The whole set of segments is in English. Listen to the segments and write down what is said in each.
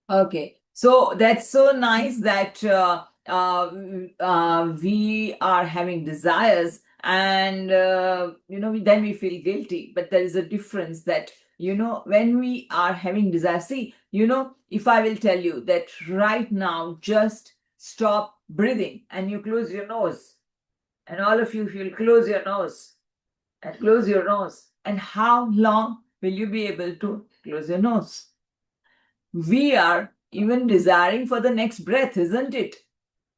Okay, so that's so nice that we are having desires, and then we feel guilty. But there is a difference that when we are having desires. See, if I will tell you that right now, just stop breathing and you close your nose, and all of you, if you'll close your nose and close your nose, and how long will you be able to close your nose? We are even desiring for the next breath, isn't it?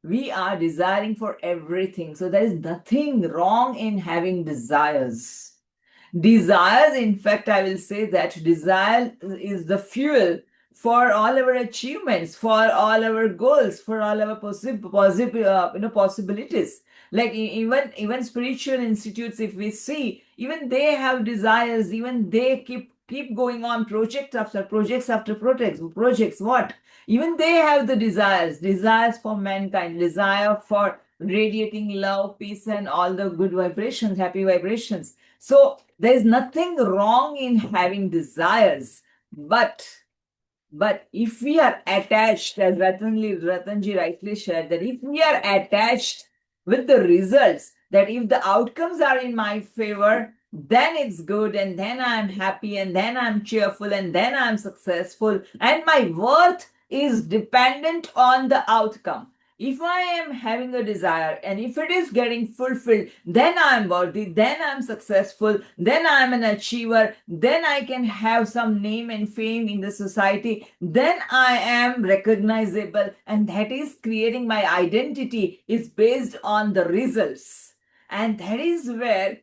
We are desiring for everything. So there is nothing wrong in having desires. Desires, in fact, I will say that desire is the fuel for all our achievements, for all our goals, for all our possibilities. Like even spiritual institutes, if we see, even they have desires. Even they keep going on project after projects after projects. What? Even they have the desires for mankind, desire for radiating love, peace, and all the good vibrations, happy vibrations. So there is nothing wrong in having desires, but if we are attached, as Ratanji rightly shared, that if we are attached with the results, that if the outcomes are in my favor, then it's good, and then I'm happy, and then I'm cheerful, and then I'm successful, and my worth is dependent on the outcome. If I am having a desire and if it is getting fulfilled, then I'm worthy, then I'm successful, then I'm an achiever, then I can have some name and fame in the society, then I am recognizable, and that is creating my identity is based on the results. And that is where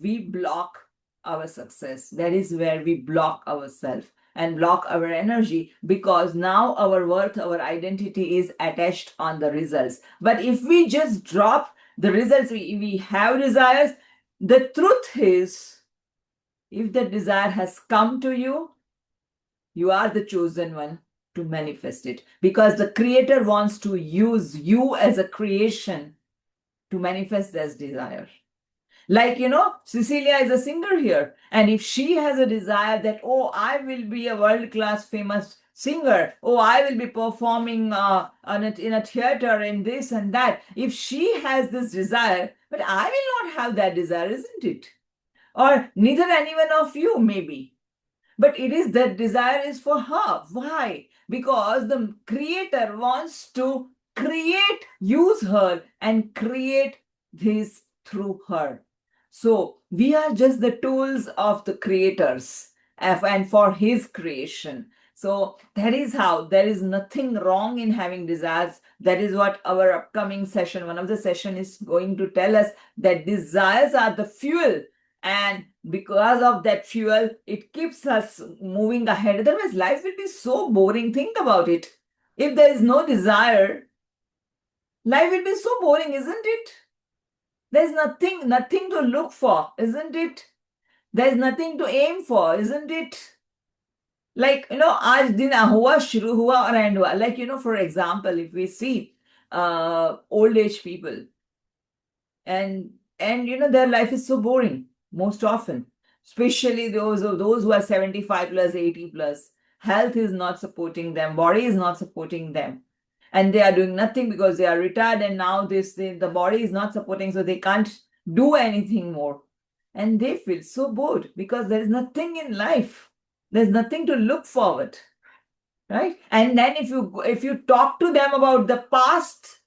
we block our success. That is where we block ourselves and block our energy, because now our worth, our identity is attached on the results. But if we just drop the results, we have desires. The truth is, if the desire has come to you, you are the chosen one to manifest it, because the creator wants to use you as a creation to manifest this desire. Like, Cecilia is a singer here. And if she has a desire that, oh, I will be a world class famous singer, oh, I will be performing in a theater and this and that. If she has this desire, but I will not have that desire, isn't it? Or neither any one of you, maybe. But it is that desire is for her. Why? Because the creator wants to use her and create this through her. So we are just the tools of the creators and for his creation. So that is how there is nothing wrong in having desires. That is what our upcoming session, one of the session is going to tell us, that desires are the fuel, and because of that fuel, it keeps us moving ahead. Otherwise, life will be so boring. Think about it. If there is no desire, life will be so boring, isn't it? There's nothing to look for, isn't it? There's nothing to aim for, isn't it? Like, आज दिन हुआ शुरू हुआ और end हुआ. Like, for example, if we see old age people, and their life is so boring most often, especially those who are 75 plus, 80 plus. Health is not supporting them, body is not supporting them, and they are doing nothing because they are retired, and now the body is not supporting, so they can't do anything more, and they feel so bored because there is nothing in life. There's nothing to look forward, right? And then if you talk to them about the past,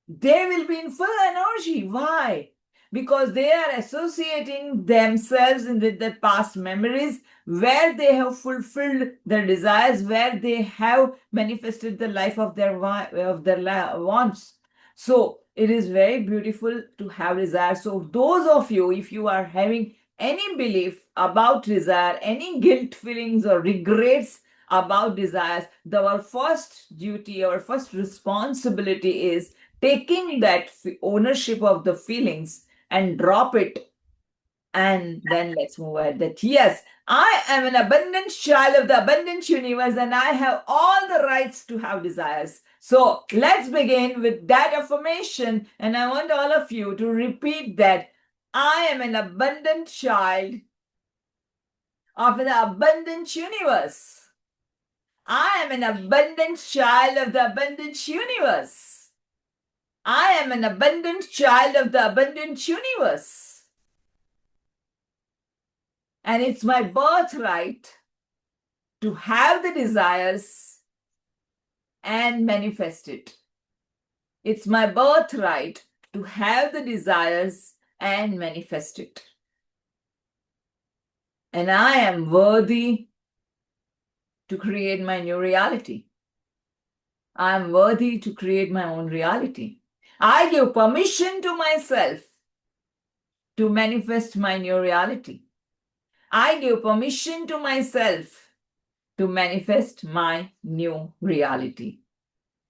they will be in full energy. Why? Because they are associating themselves with their past memories, where they have fulfilled their desires, where they have manifested the life of their wants. So it is very beautiful to have desire. So those of you, if you are having any belief about desire, any guilt feelings or regrets about desires, our first duty, our first responsibility is taking that ownership of the feelings and drop it, and then let's move ahead. That yes, I am an abundant child of the abundant universe, and I have all the rights to have desires. So let's begin with that affirmation, and I want all of you to repeat that. I am an abundant child of the abundant universe. I am an abundant child of the abundant universe. I am an abundant child of the abundant universe. And it's my birthright to have the desires and manifest it. It's my birthright to have the desires and manifest it. And I am worthy to create my new reality. I am worthy to create my own reality. I give permission to myself to manifest my new reality. I give permission to myself to manifest my new reality.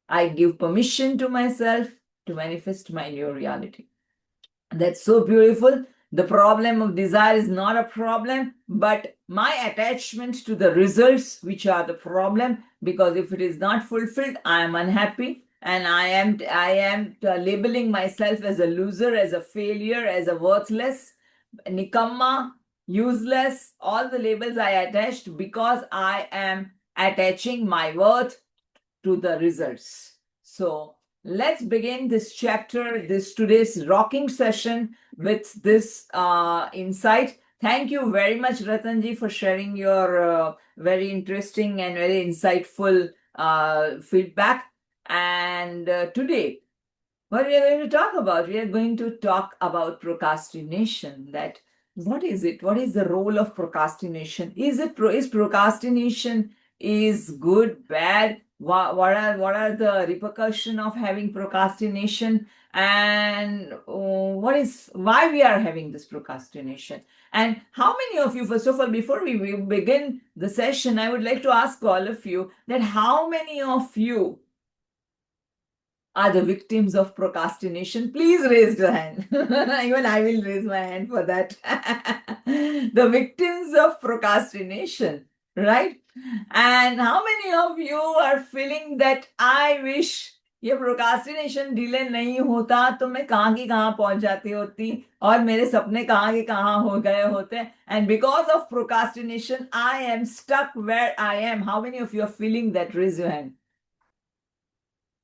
I give permission to myself to manifest my new reality. That's so beautiful. The problem of desire is not a problem, but my attachment to the results, which are the problem, because if it is not fulfilled, I am unhappy, and I am labeling myself as a loser, as a failure, as a worthless, nikamma, useless, all the labels I attached because I am attaching my worth to the results. So let's begin this chapter, this today's rocking session with this insight. Thank you very much, Ratanji, for sharing your very interesting and very insightful feedback. And today, what we are going to talk about? We are going to talk about procrastination. That what is it? What is the role of procrastination? Is procrastination is good, bad? What are the repercussions of having procrastination? And why we are having this procrastination? And how many of you, first of all, before we begin the session, I would like to ask all of you that how many of you are the victims of procrastination? Please raise your hand. Even I will raise my hand for that. The victims of procrastination, right? And how many of you are feeling that I wish ये procrastination delay नहीं होता तो मैं कहाँ की कहाँ पहुंच जाती होती और मेरे सपने कहाँ के कहाँ हो गए होते and because of procrastination I am stuck where I am. How many of you are feeling that? Raise your hand.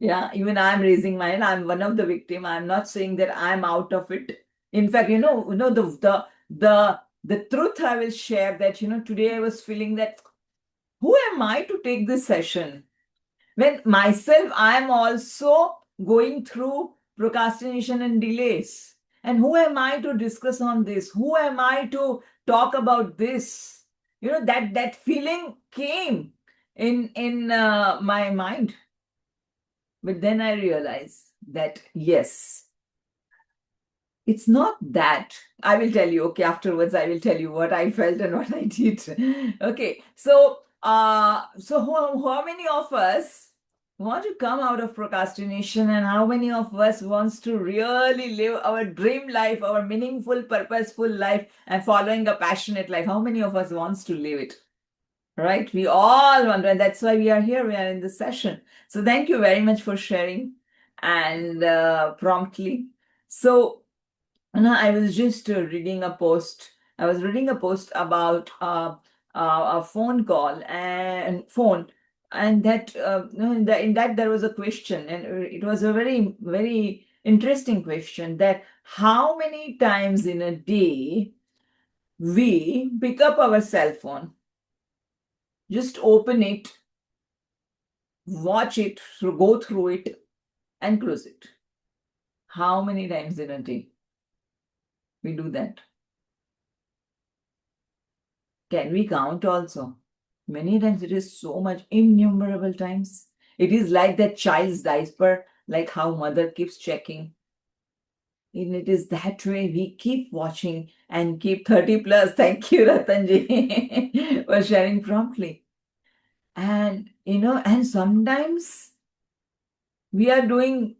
Yeah, even I'm raising mine. I'm one of the victim. I'm not saying that I'm out of it. In fact, the truth I will share that, today I was feeling that who am I to take this session? When myself, I am also going through procrastination and delays. And who am I to discuss on this? Who am I to talk about this? That feeling came in my mind. But then I realized that, yes, it's not that. I will tell you, okay, afterwards I will tell you what I felt and what I did. Okay, so how many of us want to come out of procrastination, and how many of us wants to really live our dream life, our meaningful, purposeful life, and following a passionate life? How many of us wants to live it? Right? We all want, and that's why we are here. We are in this session. So thank you very much for sharing and promptly. So I was just reading a post. I was reading a post about a phone call and phone, and that in that there was a question, and it was a very, very interesting question, that how many times in a day we pick up our cell phone, just open it, watch it, go through it, and close it. How many times in a day we do that? Can we count also? Many times. It is so much, innumerable times. It is like that child's diaper, like how mother keeps checking. And it is that way we keep watching and keep 30 plus. Thank you, Ratanji, for sharing promptly. And, and sometimes we are doing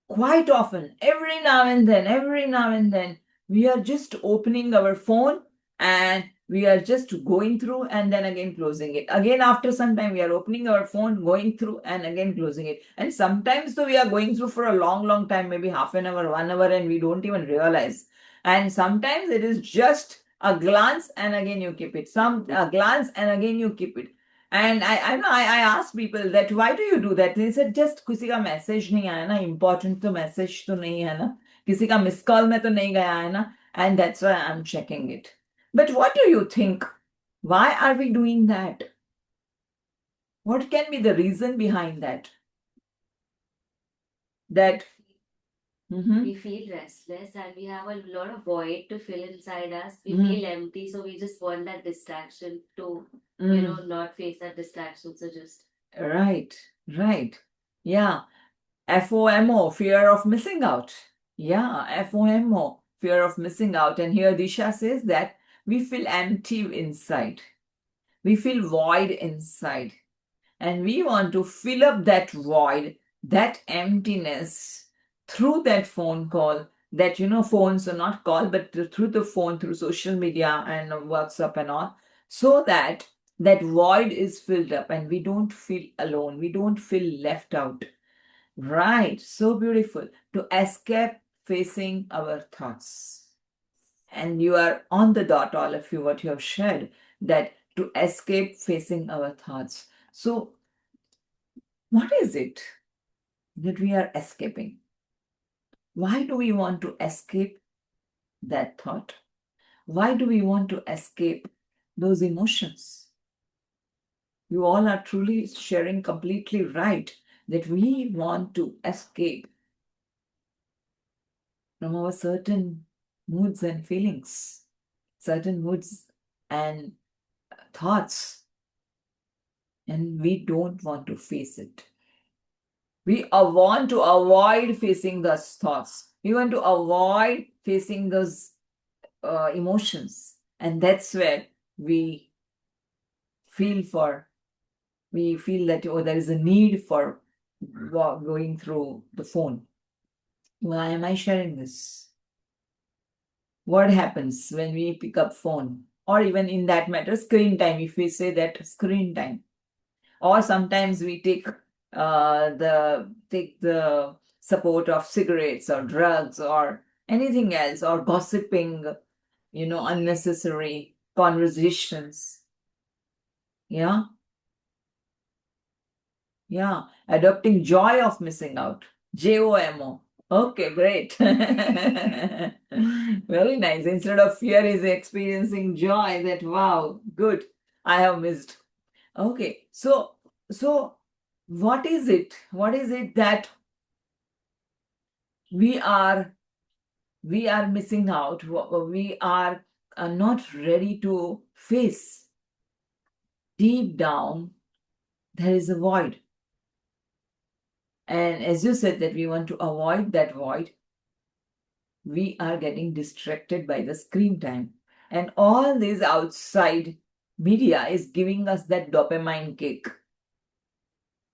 quite often, every now and then, we are just opening our phone and we are just going through and then again closing it. Again, after some time, we are opening our phone, going through and again closing it. And sometimes though we are going through for a long, long time, maybe half an hour, 1 hour, and we don't even realize. And sometimes it is just a glance and again you keep it. A glance and again you keep it. And I know I asked people that why do you do that? They said just किसी का message नहीं आया ना, important तो message तो नहीं है ना, किसी का मिस कॉल में तो नहीं गया है ना, and that's why I'm checking it. But what do you think? Why are we doing that? What can be the reason behind that? That Mhm. We feel restless and we have a lot of void to fill inside us. We Mhm. feel empty, so we just want that distraction to, Mm. not face that distraction. So just Right, right. Yeah. FOMO, fear of missing out. Yeah, FOMO, fear of missing out. And here Disha says that we feel empty inside. We feel void inside. And we want to fill up that void, that emptiness through that phone call. That, phones are not call, but through the phone, through social media and WhatsApp and all, so that that void is filled up and we don't feel alone. We don't feel left out. Right, so beautiful. To escape facing our thoughts. And you are on the dot, all of you, what you have shared, that to escape facing our thoughts. So, what is it that we are escaping? Why do we want to escape that thought? Why do we want to escape those emotions? You all are truly sharing completely right that we want to escape from our certain moods and feelings, certain moods and thoughts, and we don't want to face it. We want to avoid facing those thoughts. We want to avoid facing those emotions, and that's where we feel for. We feel that there is a need for going through the phone. Why am I sharing this? What happens when we pick up phone, or even in that matter screen time, if we say that screen time, or sometimes we take the support of cigarettes or drugs or anything else, or gossiping, unnecessary conversations. Yeah, yeah, adopting joy of missing out, JOMO. Okay, great. Very nice. Instead of fear, is experiencing joy. That wow, good. I have missed. Okay, so what is it? What is it that we are we are missing out? We are not ready to face. Deep down, there is a void, and as you said that we want to avoid that void, we are getting distracted by the screen time. And all this outside media is giving us that dopamine kick.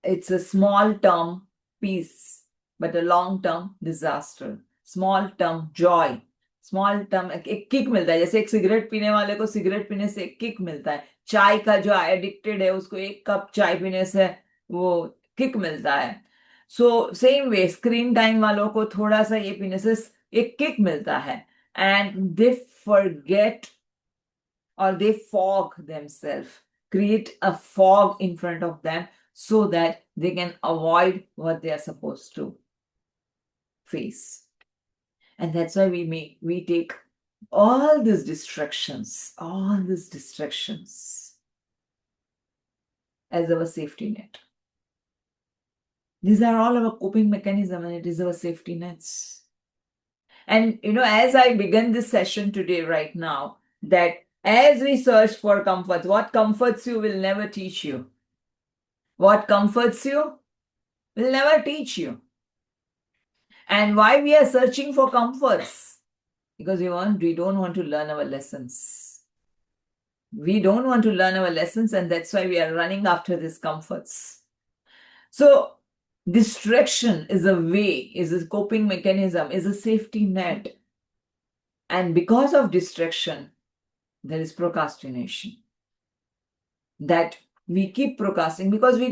It's a small term peace, but a long term disaster. Small term joy, small term एक kick मिलता है, जैसे एक cigarette पीने वाले को cigarette पीने से एक किक मिलता है, चाय का जो एडिक्टेड है उसको एक कप चाय पीने से वो किक मिलता है. So same way screen time वालों को थोड़ा सा ये पीने से एक किक मिलता है, and they forget or they fog themselves, create a fog in front of them so that they can avoid what they are supposed to face. And that's why we take all these distractions as our safety net. These are all our coping mechanism, and it is our safety nets. And as I begin this session today, right now, that as we search for comforts, what comforts you will never teach you. What comforts you will never teach you. And why we are searching for comforts? Because we don't want to learn our lessons. We don't want to learn our lessons, and that's why we are running after these comforts. So distraction is a way, is a coping mechanism, is a safety net. And because of distraction, there is procrastination. That we keep procrastinating because we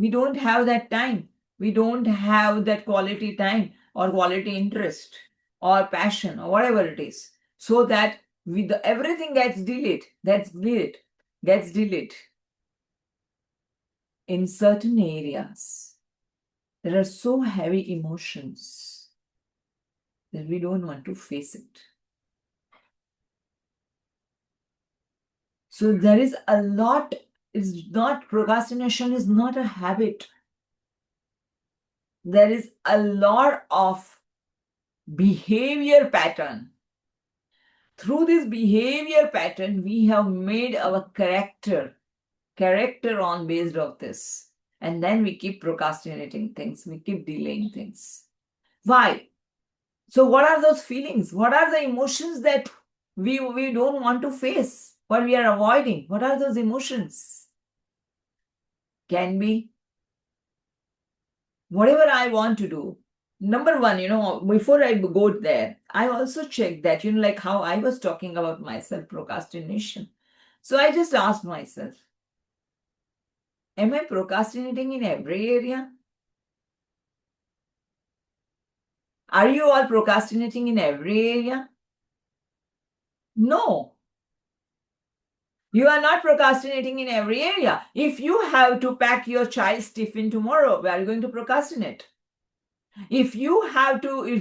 don't have that time. We don't have that quality time or quality interest or passion or whatever it is. So that everything gets delayed. Gets delayed. in certain areas, there are so heavy emotions that we don't want to face it. So there is a lot, procrastination is not a habit. There is a lot of behavior pattern. Through this behavior pattern, we have made our character on based of this. And then we keep procrastinating things. We keep delaying things. Why? So what are those feelings? What are the emotions that we don't want to face? What we are avoiding? What are those emotions? Can be whatever I want to do. Number one, before I go there, I also check that, like how I was talking about myself, procrastination. So I just asked myself, am I procrastinating in every area? Are you all procrastinating in every area? No. You are not procrastinating in every area. If you have to pack your child's tiffin tomorrow, where are you going to procrastinate? If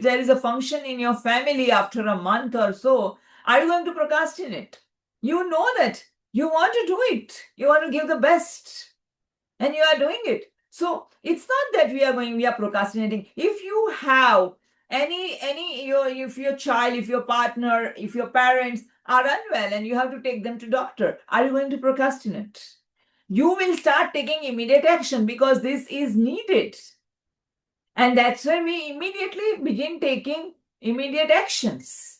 there is a function in your family after a month or so, are you going to procrastinate? You know that you want to do it. You want to give the best and you are doing it. So it's not that we are procrastinating. If you have if your child, if your partner, if your parents are unwell and you have to take them to doctor, are you going to procrastinate? You will start taking immediate action because this is needed. And that's why we immediately begin taking immediate actions.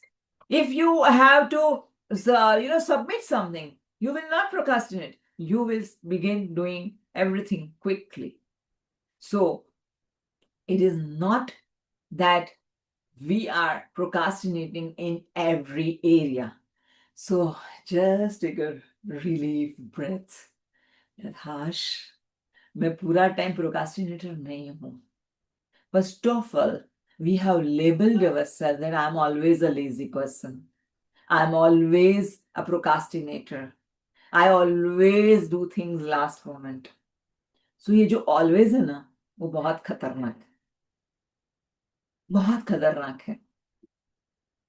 If you have to, submit something, you will not procrastinate. You will begin doing everything quickly. So it is not that we are procrastinating in every area. So just take a relief breath. Harsh, मैं पूरा time procrastinator नहीं हूँ. First of all, we have labeled ourselves that I'm always a lazy person. I'm always a procrastinator. I always do things last moment. So ये जो always है ना, वो बहुत खतरनाक है. बहुत खतरनाक है.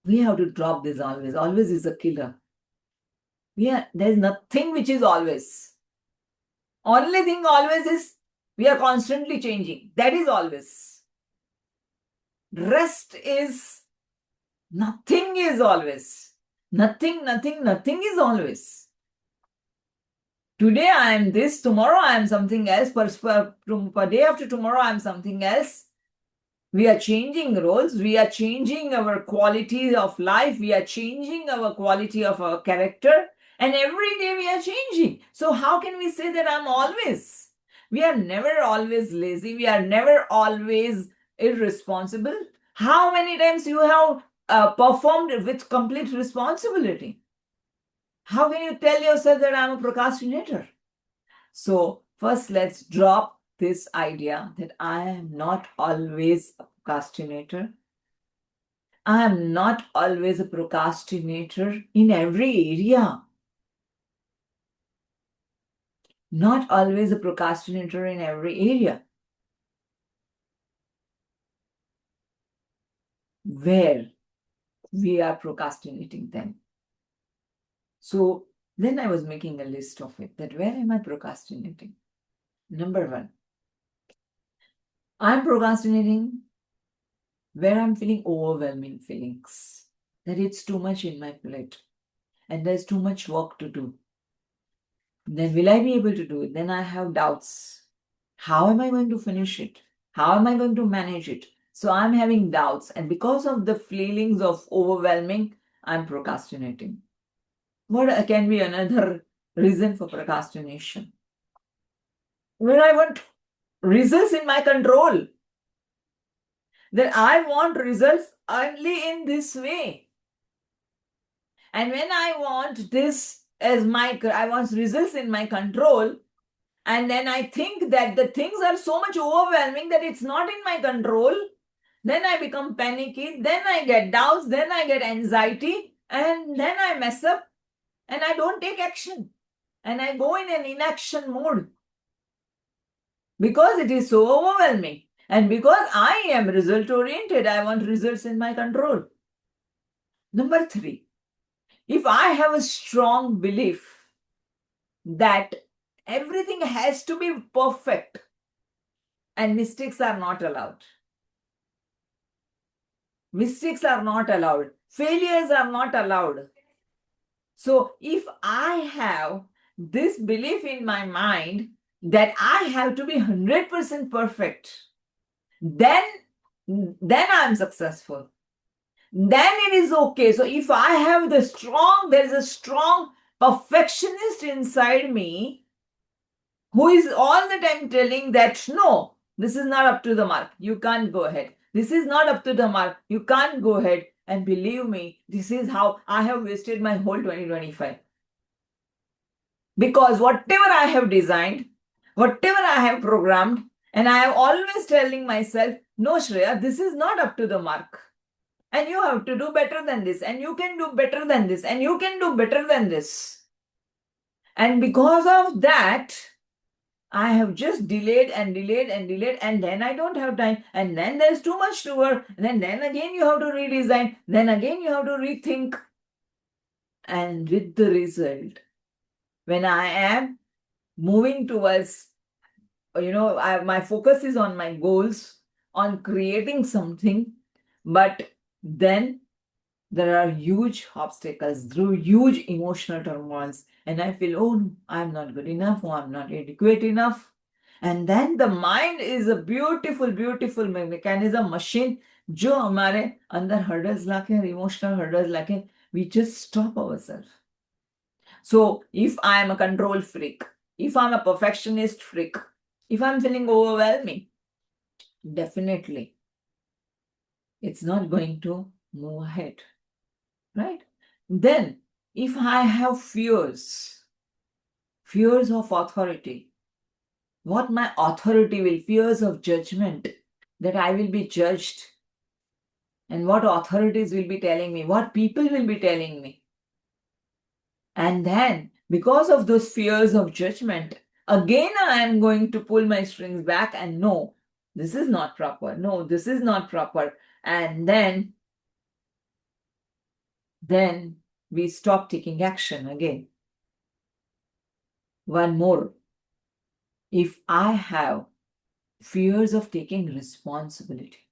We have to drop this always. Always is a killer. There's nothing which is always. Only thing always is we are constantly changing. That is always. Rest is nothing is always. Nothing is always. Today I am this, tomorrow I am something else, per day after tomorrow I am something else. We are changing roles, we are changing our quality of life, we are changing our quality of our character, and every day we are changing. So how can we say that I'm always? We are never always lazy, we are never always irresponsible. How many times you have performed with complete responsibility? How can you tell yourself that I'm a procrastinator? So first, let's drop this idea that I am not always a procrastinator. I am not always a procrastinator in every area. Not always a procrastinator in every area. Where we are procrastinating then. So then I was making a list of it, that where am I procrastinating? Number one, I'm procrastinating where I'm feeling overwhelming feelings, that it's too much in my plate and there's too much work to do. Then will I be able to do it? Then I have doubts. How am I going to finish it? How am I going to manage it? So I'm having doubts, and because of the feelings of overwhelming, I'm procrastinating. What can be another reason for procrastination? Where I want results in my control. That I want results only in this way. And when I want this as I want results in my control, and then I think that the things are so much overwhelming that it's not in my control, then I become panicky, then I get doubts, then I get anxiety, and then I mess up and I don't take action and I go in an inaction mode. because it is so overwhelming. And because I am result oriented, I want results in my control. Number 3, if I have a strong belief that everything has to be perfect and mistakes are not allowed, mistakes are not allowed, failures are not allowed. So if I have this belief in my mind that I have to be 100% perfect, then I'm successful. Then it is okay. So if I have there is a strong perfectionist inside me who is all the time telling that no, this is not up to the mark. You can't go ahead. This is not up to the mark. You can't go ahead. And believe me, this is how I have wasted my whole 2025. Because whatever I have designed, whatever I have programmed, and I am always telling myself, no, Shreya, this is not up to the mark. And you have to do better than this, and you can do better than this, and you can do better than this. And because of that, I have just delayed and delayed and delayed, and then I don't have time, and then there's too much to work, and then again you have to redesign, then again you have to rethink. And with the result, when I am moving towards, my focus is on my goals, on creating something, but then there are huge obstacles, through huge emotional turmoils, and I feel, oh, no, I'm not good enough, or I'm not adequate enough. And then the mind is a beautiful, beautiful mechanism, machine, जो हमारे अंदर hurdles लाके, emotional hurdles लाके, we just stop ourselves. So if I am a control freak, if I'm a perfectionist freak, if I'm feeling overwhelming, definitely it's not going to move ahead. Right? Then, if I have fears of authority, what my authority will, fears of judgment, that I will be judged, and what authorities will be telling me, what people will be telling me. And then, because of those fears of judgment, again I am going to pull my strings back and no, this is not proper. No, this is not proper. And then we stop taking action again. One more. If I have fears of taking responsibility,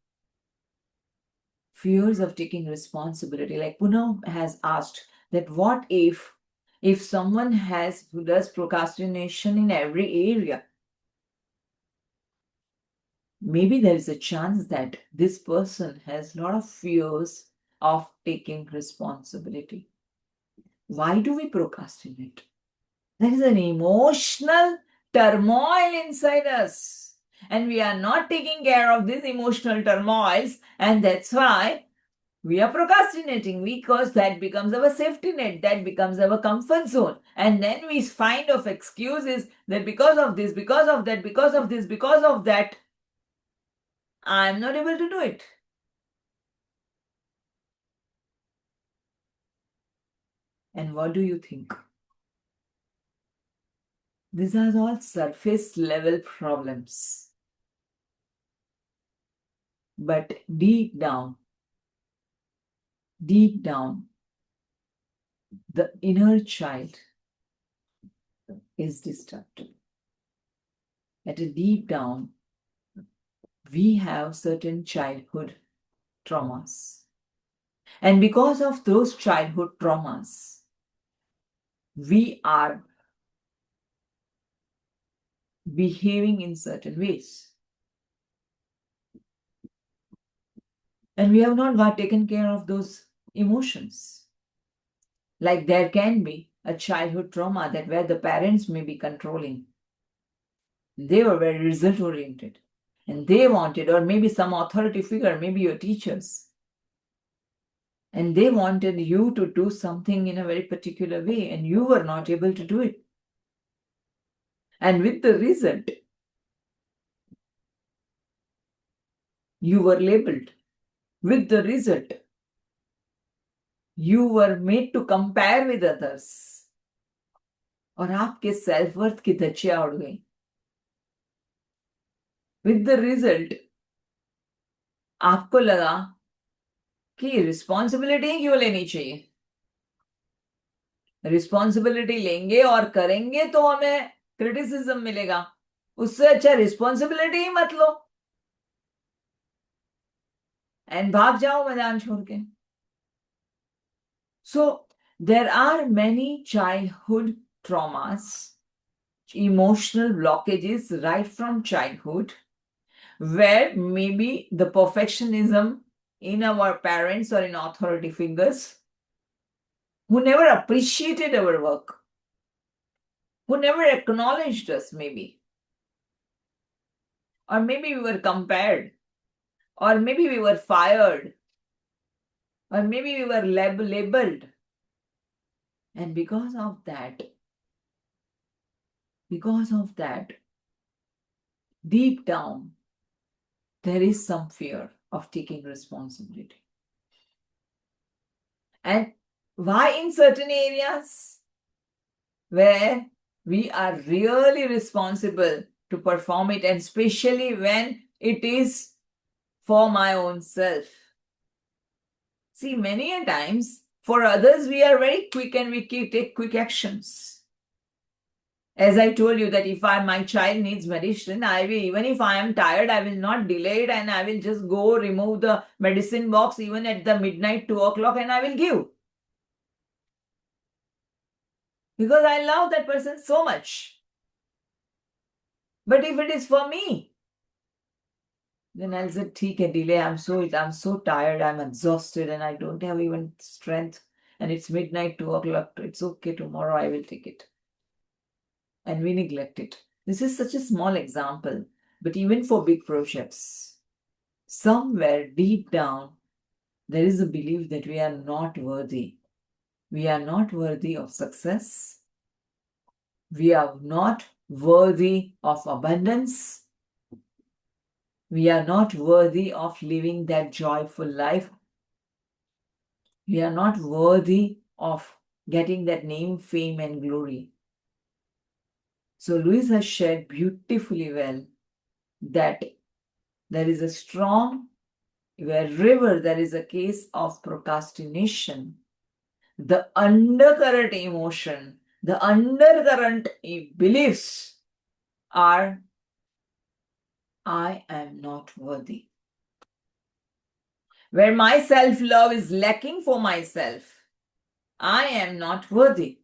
like Punam has asked, that what if someone who does procrastination in every area, maybe there is a chance that this person has a lot of fears of taking responsibility. Why do we procrastinate? There is an emotional turmoil inside us, and we are not taking care of these emotional turmoils, and that's why we are procrastinating, because that becomes our safety net, that becomes our comfort zone. And then we find of excuses that because of this, because of that, because of this, because of that, I'm not able to do it. And what do you think? These are all surface level problems. But deep down, the inner child is disturbed. At a deep down, we have certain childhood traumas. And because of those childhood traumas, we are behaving in certain ways. And we have not got taken care of those emotions. Like there can be a childhood trauma that where the parents may be controlling. They were very result oriented. And they wanted, or maybe some authority figure, maybe your teachers, and they wanted you to do something in a very particular way, and you were not able to do it. And with the result, you were labeled. With the result, you were made to compare with others. और आपके self worth की धज्जियां उड़ गई. with the result आपको लगा कि responsibility क्यों लेनी चाहिए, रिस्पॉन्सिबिलिटी लेंगे और करेंगे तो हमें क्रिटिसिज्म मिलेगा, उससे अच्छा रिस्पॉन्सिबिलिटी ही मत लो एंड भाग जाओ मैदान छोड़ के. So there are many childhood traumas, emotional blockages right from childhood, where maybe the perfectionism in our parents or in authority figures who never appreciated our work, who never acknowledged us, maybe. Or maybe we were compared, or maybe we were fired, or maybe we were labeled. And because of that, deep down, there is some fear of taking responsibility. And why in certain areas where we are really responsible to perform it, and especially when it is for my own self. See, many a times for others we are very quick and we take quick actions. As I told you that if my child needs medicine, I will, even if I am tired, I will not delay it and I will just go remove the medicine box even at the midnight 2 o'clock and I will give. Because I love that person so much. But if it is for me, then I'll say, "Okay, delay. I'm so tired. I'm exhausted, and I don't have even strength. And it's midnight, 2 o'clock. It's okay. Tomorrow I will take it." And we neglect it. This is such a small example, but even for big projects, somewhere deep down, there is a belief that we are not worthy. We are not worthy of success. We are not worthy of abundance. We are not worthy of living that joyful life. We are not worthy of getting that name, fame, and glory. So Louis has shared beautifully well that there is a strong, wherever there is a case of procrastination, the undercurrent emotion, the undercurrent beliefs are, I am not worthy. Where my self-love is lacking for myself, I am not worthy.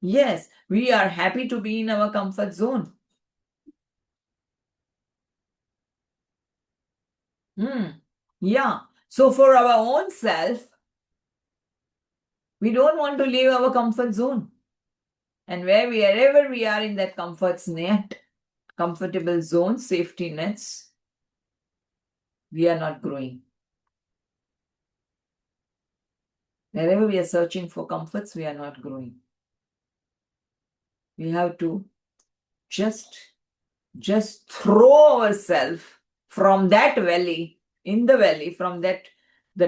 Yes, we are happy to be in our comfort zone. Yeah. So for our own self, we don't want to leave our comfort zone. And wherever we are in that comfortable zone, safety nets, we are not growing. Wherever we are searching for comforts, we are not growing. We have to just throw ourselves from that valley, from the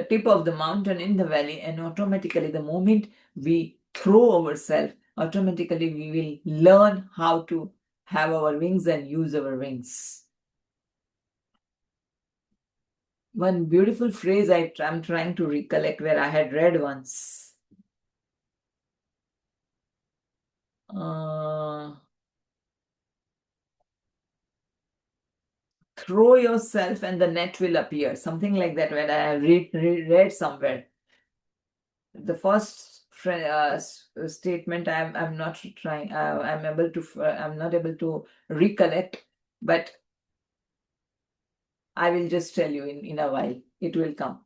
tip of the mountain in the valley, and automatically the moment we throw ourselves, automatically we will learn how to have our wings and use our wings. One beautiful phrase I'm trying to recollect where I had read once. Throw yourself and the net will appear. Something like that when I read somewhere. The first statement I'm not trying. I'm not able to recollect, but I will just tell you in a while. It will come.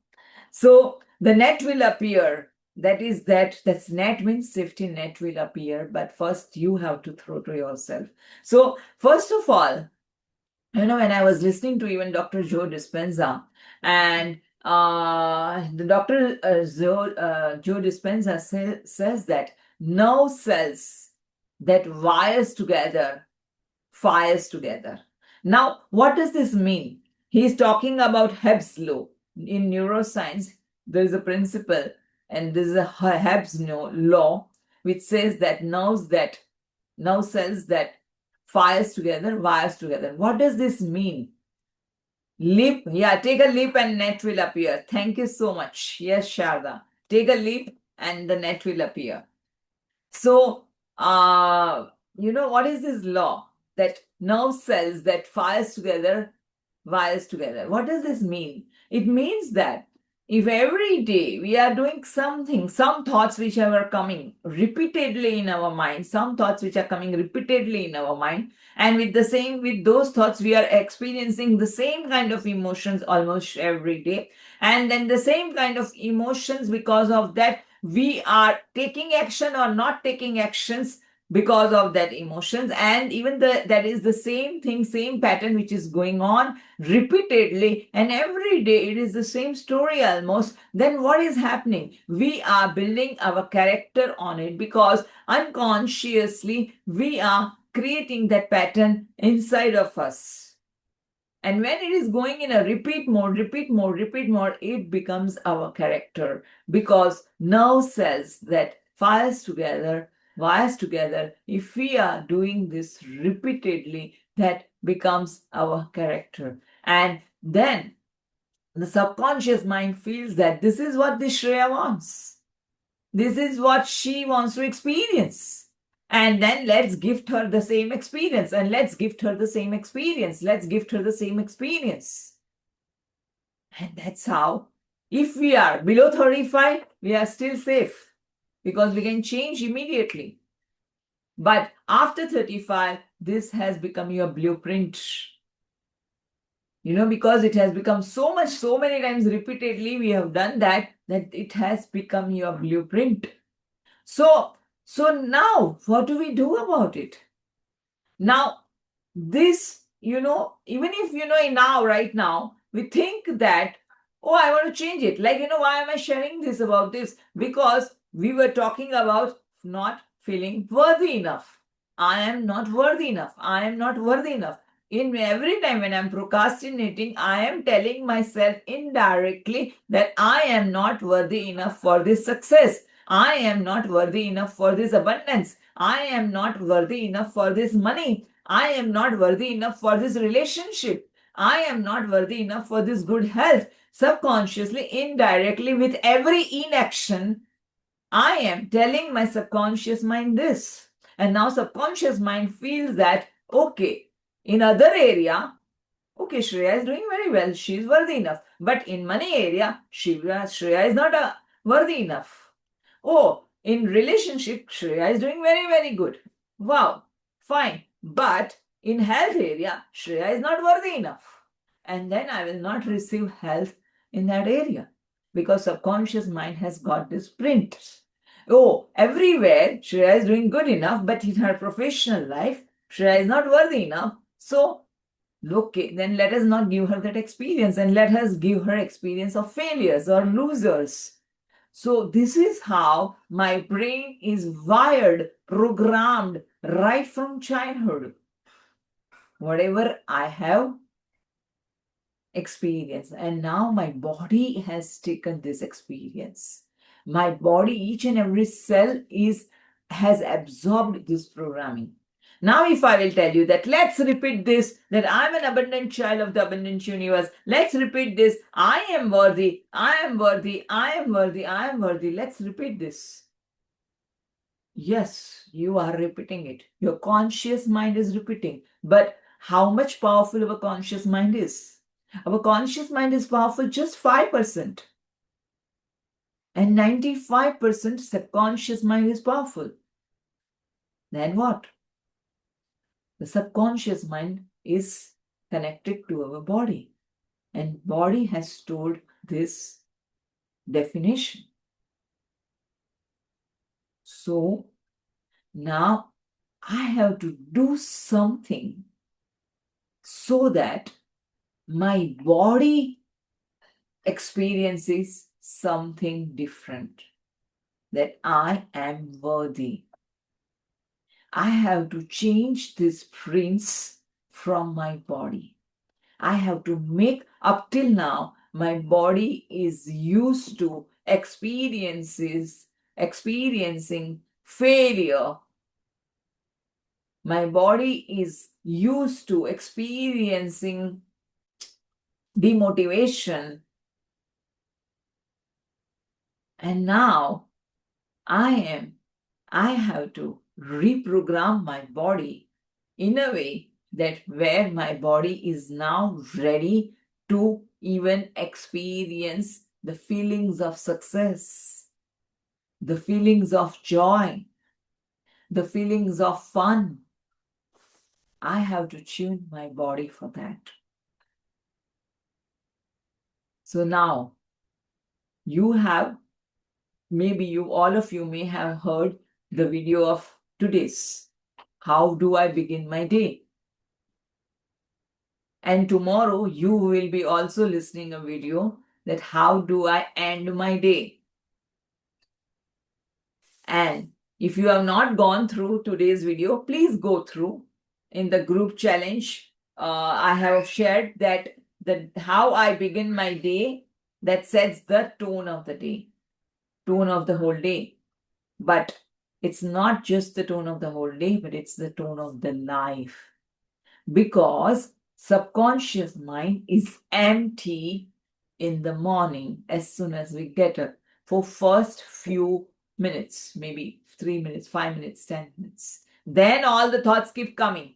So the net will appear. That's net means safety net will appear. But first you have to throw to yourself. So first of all, when I was listening to even Dr. Joe Dispenza, and the Dr. Joe Dispenza says that nerve cells that wires together, fires together. Now, what does this mean? He's talking about Hebb's law. In neuroscience, there is a principle, and this is a Hebb's law, which says that nerve cells that fires together, wires together. What does this mean? Leap, yeah, take a leap and net will appear. Thank you so much. Yes, Sharda. Take a leap and the net will appear. So, what is this law? That nerve cells that fires together, wires together. What does this mean? It means that if every day we are doing something, some thoughts which are coming repeatedly in our mind, some thoughts which are coming repeatedly in our mind, and with those thoughts, we are experiencing the same kind of emotions almost every day. And then the same kind of emotions, because of that, we are taking action or not taking actions because of that emotions. And even that is the same thing, same pattern which is going on repeatedly, and every day it is the same story almost. Then what is happening? We are building our character on it, because unconsciously we are creating that pattern inside of us. And when it is going in a repeat mode, it becomes our character, because nerve cells that wires together, if we are doing this repeatedly, that becomes our character. And then the subconscious mind feels that this is what the Shreya wants. This is what she wants to experience. And then let's gift her the same experience. And let's gift her the same experience. Let's gift her the same experience. And that's how, if we are below 35, we are still safe, because we can change immediately. But after 35, this has become your blueprint. Because it has become so many times repeatedly, we have done that it has become your blueprint. So now what do we do about it? Now, this, even if, right now, we think that, oh, I want to change it. Like, why am I sharing this about this? Because we were talking about not feeling worthy enough. I am not worthy enough. I am not worthy enough. In every time when I'm procrastinating, I am telling myself indirectly that I am not worthy enough for this success. I am not worthy enough for this abundance. I am not worthy enough for this money. I am not worthy enough for this relationship. I am not worthy enough for this good health. Subconsciously, indirectly, with every inaction, I am telling my subconscious mind this. And now subconscious mind feels that, okay, in other area, okay, Shreya is doing very well. She is worthy enough. But in money area, Shreya is not worthy enough. Oh, in relationship, Shreya is doing very, very good. Wow, fine. But in health area, Shreya is not worthy enough. And then I will not receive health in that area, because subconscious mind has got this print. Oh, everywhere Shreya is doing good enough, but in her professional life, Shreya is not worthy enough. So, okay, then let us not give her that experience, and let us give her experience of failures or losers. So, this is how my brain is wired, programmed right from childhood. Whatever I have experienced, and now my body has taken this experience. My body, each and every cell has absorbed this programming. Now, if I will tell you that let's repeat this, that I'm an abundant child of the abundant universe, let's repeat this, I am worthy, I am worthy, I am worthy, I am worthy. Let's repeat this. Yes, you are repeating it. Your conscious mind is repeating. But how much powerful our conscious mind is? Our conscious mind is powerful just 5%. And 95% subconscious mind is powerful. Then what? The subconscious mind is connected to our body. And body has stored this definition. So now I have to do something so that my body experiences something different, that I am worthy. I have to change this prints from my body. I have to make, up till now, my body is used to experiencing failure, My body is used to experiencing demotivation. And now I have to reprogram my body in a way that where my body is now ready to even experience the feelings of success, the feelings of joy, the feelings of fun. I have to tune my body for that. So now you have, maybe you, all of you may have heard the video of today's. How do I begin my day? And tomorrow you will be also listening a video that how do I end my day? And if you have not gone through today's video, please go through. In the group challenge, I have shared that the how I begin my day, that sets the tone of the day, tone of the whole day. But it's not just the tone of the whole day, but it's the tone of the life. Because subconscious mind is empty in the morning as soon as we get up for first few minutes, maybe 3 minutes, 5 minutes, 10 minutes. Then all the thoughts keep coming.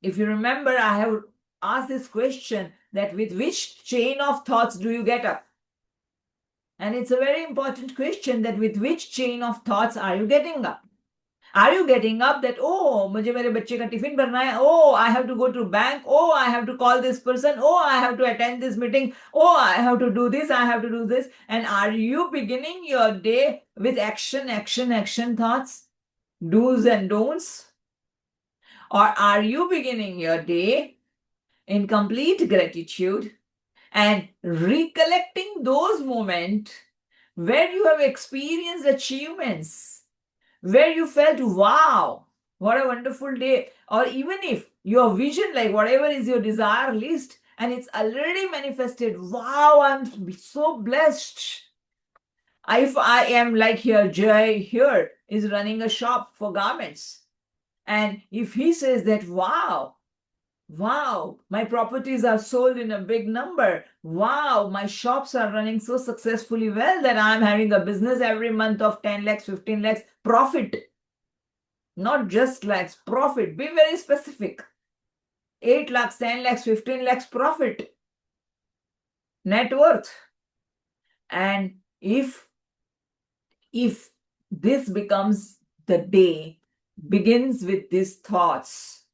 If you remember, I have asked this question that with which chain of thoughts do you get up? And it's a very important question, that with which chain of thoughts are you getting up? Are you getting up that, oh, मुझे मेरे बच्चे का tiffin भरना है, oh, I have to go to bank, oh, I have to call this person, oh, I have to attend this meeting, oh, I have to do this, I have to do this. And are you beginning your day with action thoughts, do's and don'ts? Or are you beginning your day in complete gratitude and recollecting those moments where you have experienced achievements, where you felt, wow, what a wonderful day? Or even if your vision, like whatever is your desire list, and it's already manifested, wow, I'm so blessed. If I am like here, Jay here is running a shop for garments. And if he says that, wow, my properties are sold in a big number. Wow, my shops are running so successfully well that I'm having a business every month of 10 lakhs, 15 lakhs profit. Not just lakhs, profit. Be very specific. 8 lakhs, 10 lakhs, 15 lakhs profit. Net worth. And if this becomes the day, begins with these thoughts,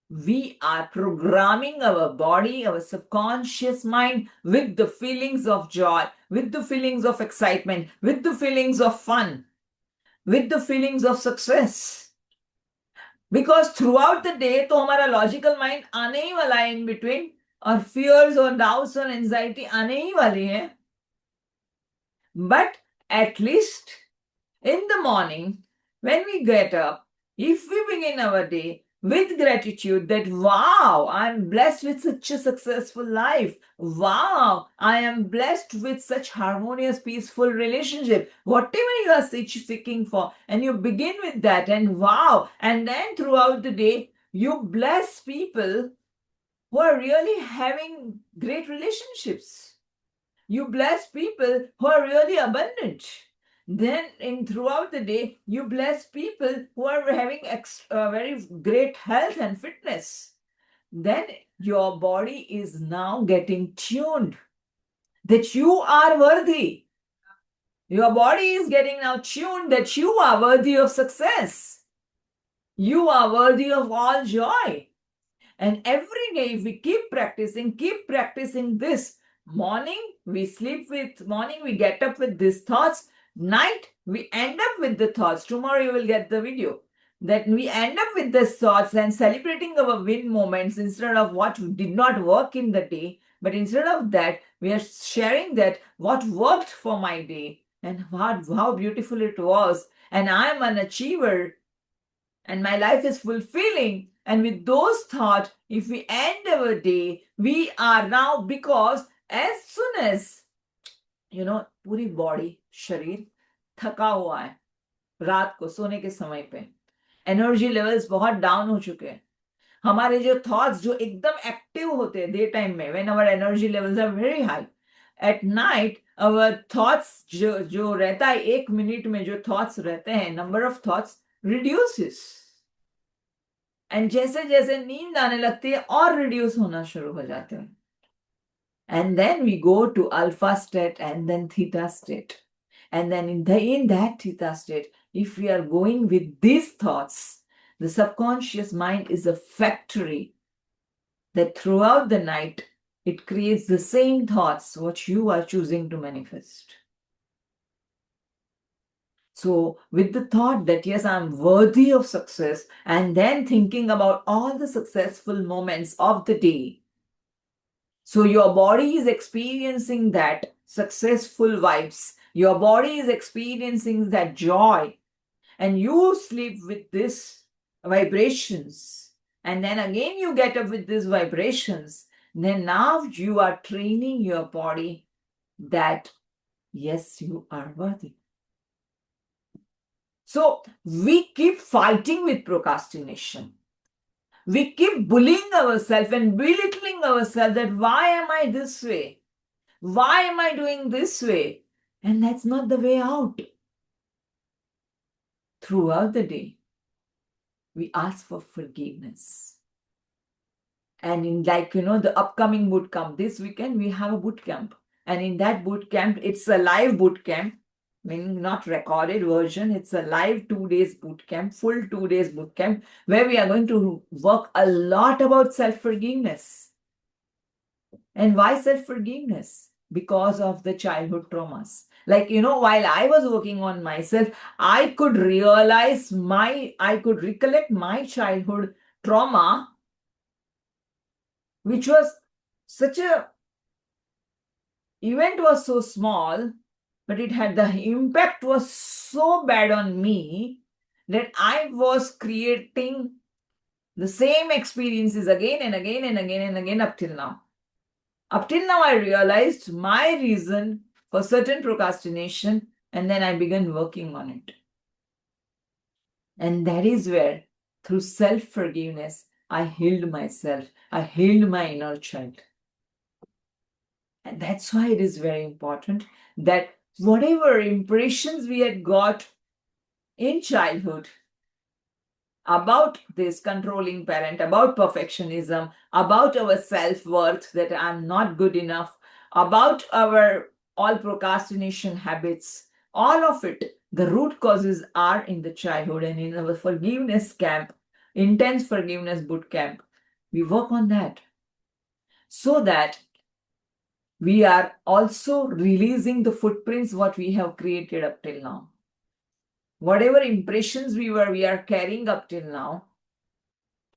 we are programming our body, our subconscious mind with the feelings of joy, with the feelings of excitement, with the feelings of fun, with the feelings of success. Because throughout the day तो हमारा logical mind आने ही वाला है in between, और fears और doubts और anxiety आने ही वाली है. But at least in the morning, when we get up, if we begin our day with gratitude that, wow, I'm blessed with such a successful life. Wow, I am blessed with such harmonious, peaceful relationship. Whatever you are seeking for, and you begin with that, and wow, and then throughout the day, you bless people who are really having great relationships. You bless people who are really abundant. Then throughout the day, you bless people who are having very great health and fitness. Then your body is now getting tuned that you are worthy. Your body is getting now tuned that you are worthy of success. You are worthy of all joy. And every day, if we keep practicing this, morning we get up with these thoughts. Night we end up with the thoughts. Tomorrow you will get the video that we end up with these thoughts and celebrating our win moments instead of what did not work in the day. But instead of that, we are sharing that what worked for my day and how beautiful it was. And I am an achiever and my life is fulfilling. And with those thoughts, if we end our day, we are now, because as soon as, पूरी body, शरीर थका हुआ है रात को सोने के समय पे, एनर्जी लेवल्स बहुत डाउन हो चुके हैं. हमारे जो थॉट्स जो एकदम एक्टिव होते हैं डे टाइम में, when our energy levels are very high, at night our thoughts जो रहता है 1 मिनट में जो थॉट्स रहते हैं, number of thoughts reduces. And जैसे जैसे नींद आने लगती है और रिड्यूस होना शुरू हो जाते हैं. And then we go to alpha state and then theta state. And then in that theta state, if we are going with these thoughts, the subconscious mind is a factory that throughout the night it creates the same thoughts what you are choosing to manifest. So with the thought that yes, I'm worthy of success, and then thinking about all the successful moments of the day, so your body is experiencing that successful vibes. Your body is experiencing that joy. And you sleep with these vibrations. And then again you get up with these vibrations. Then now you are training your body that yes, you are worthy. So we keep fighting with procrastination. We keep bullying ourselves and belittling ourselves that why am I this way? Why am I doing this way? And that's not the way out. Throughout the day, we ask for forgiveness. And in the upcoming boot camp, this weekend we have a boot camp. And in that boot camp, it's a live boot camp, meaning not recorded version. It's a live 2 days boot camp, full 2 days boot camp, where we are going to work a lot about self-forgiveness. And why self-forgiveness? Because of the childhood traumas. While I was working on myself, I could recollect my childhood trauma, which was event was so small, but the impact was so bad on me that I was creating the same experiences again and again and again and again up till now. Up till now, I realized my reason for certain procrastination, and then I began working on it. And that is where, through self-forgiveness, I healed myself. I healed my inner child. And that's why it is very important that whatever impressions we had got in childhood about this controlling parent, about perfectionism, about our self-worth, that I'm not good enough, about our all procrastination habits, all of it, the root causes are in the childhood. And in our forgiveness camp, intense forgiveness boot camp, we work on that so that we are also releasing the footprints what we have created up till now. Whatever impressions we are carrying up till now,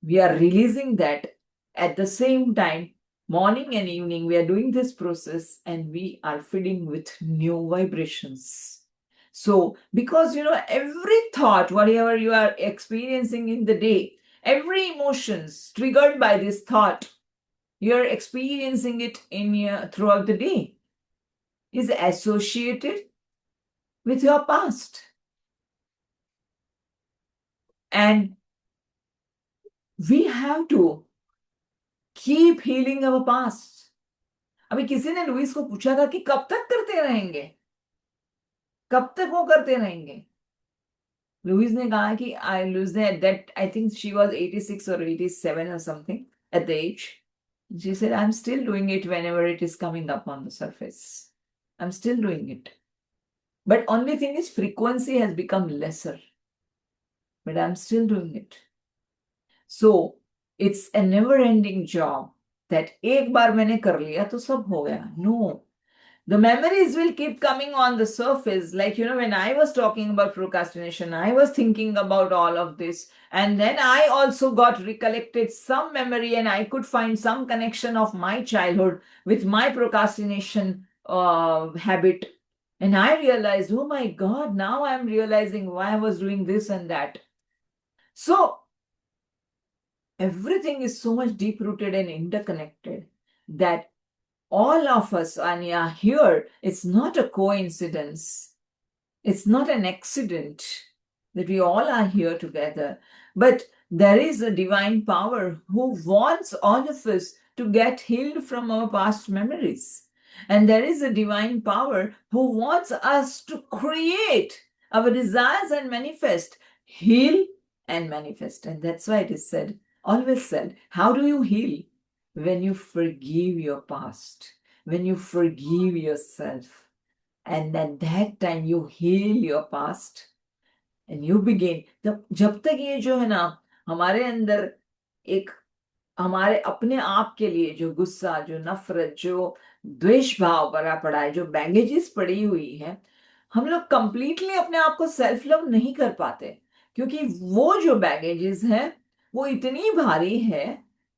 we are releasing that. At the same time, morning and evening, we are doing this process and we are feeding with new vibrations. So, because every thought, whatever you are experiencing in the day, every emotions triggered by this thought, you are experiencing it throughout the day, is associated with your past. And we have to keep healing our past. अभी किसी ने Louis को पूछा था कि कब तक करते रहेंगे, कब तक वो करते रहेंगे. लुइस ने कहा कि लुइस ने that I think she was 86 or 87 or something at the age. She said, I'm still doing it whenever it is coming up on the surface. I'm still doing it. But only thing is frequency has become lesser. But I'm still doing it. So it's a never-ending job that एक बार मैंने कर लिया तो सब हो गया. No. The memories will keep coming on the surface. When I was talking about procrastination, I was thinking about all of this. And then I also got recollected some memory and I could find some connection of my childhood with my procrastination habit. And I realized, oh my God, now I'm realizing why I was doing this and that. So everything is so much deep-rooted and interconnected that all of us are here. It's not a coincidence. It's not an accident that we all are here together. But there is a divine power who wants all of us to get healed from our past memories. And there is a divine power who wants us to create our desires and manifest, heal and manifest. And that's why it is said, always said, how do you heal? When you forgive your past, when you forgive yourself. And at that time, you heal your past and you begin. जब तक ये जो है ना हमारे अंदर एक हमारे अपने आप के लिए जो गुस्सा, जो नफरत, जो द्वेष भाव भरा पड़ा है, जो बैगेजेस पड़ी हुई है, हम लोग कंप्लीटली अपने आप को सेल्फ लव नहीं कर पाते, क्योंकि वो जो बैगेजेस है वो इतनी भारी है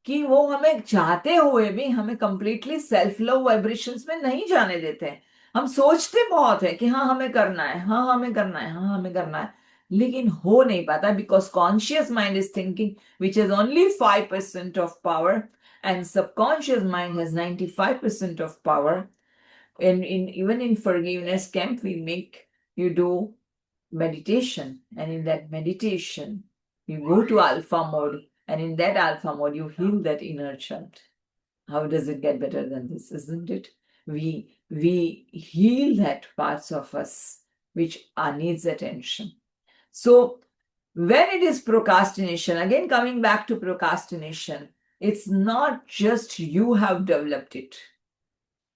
कि वो हमें चाहते हुए भी हमें कंप्लीटली सेल्फ लव वाइब्रेशंस में नहीं जाने देते हैं। हम सोचते बहुत है कि हाँ हमें करना है, हाँ हमें करना है, हाँ हमें करना है, लेकिन हो नहीं पाता, because conscious mind is thinking which has only 5% of power, and subconscious mind has 95% of power. And even in forgiveness camp, we make you do meditation, and in that meditation you go to alpha mode, and in that alpha mode you heal that inner child. How does it get better than this, isn't it? We heal that parts of us which are needs attention. So when it is procrastination, again coming back to procrastination, it's not just you have developed it.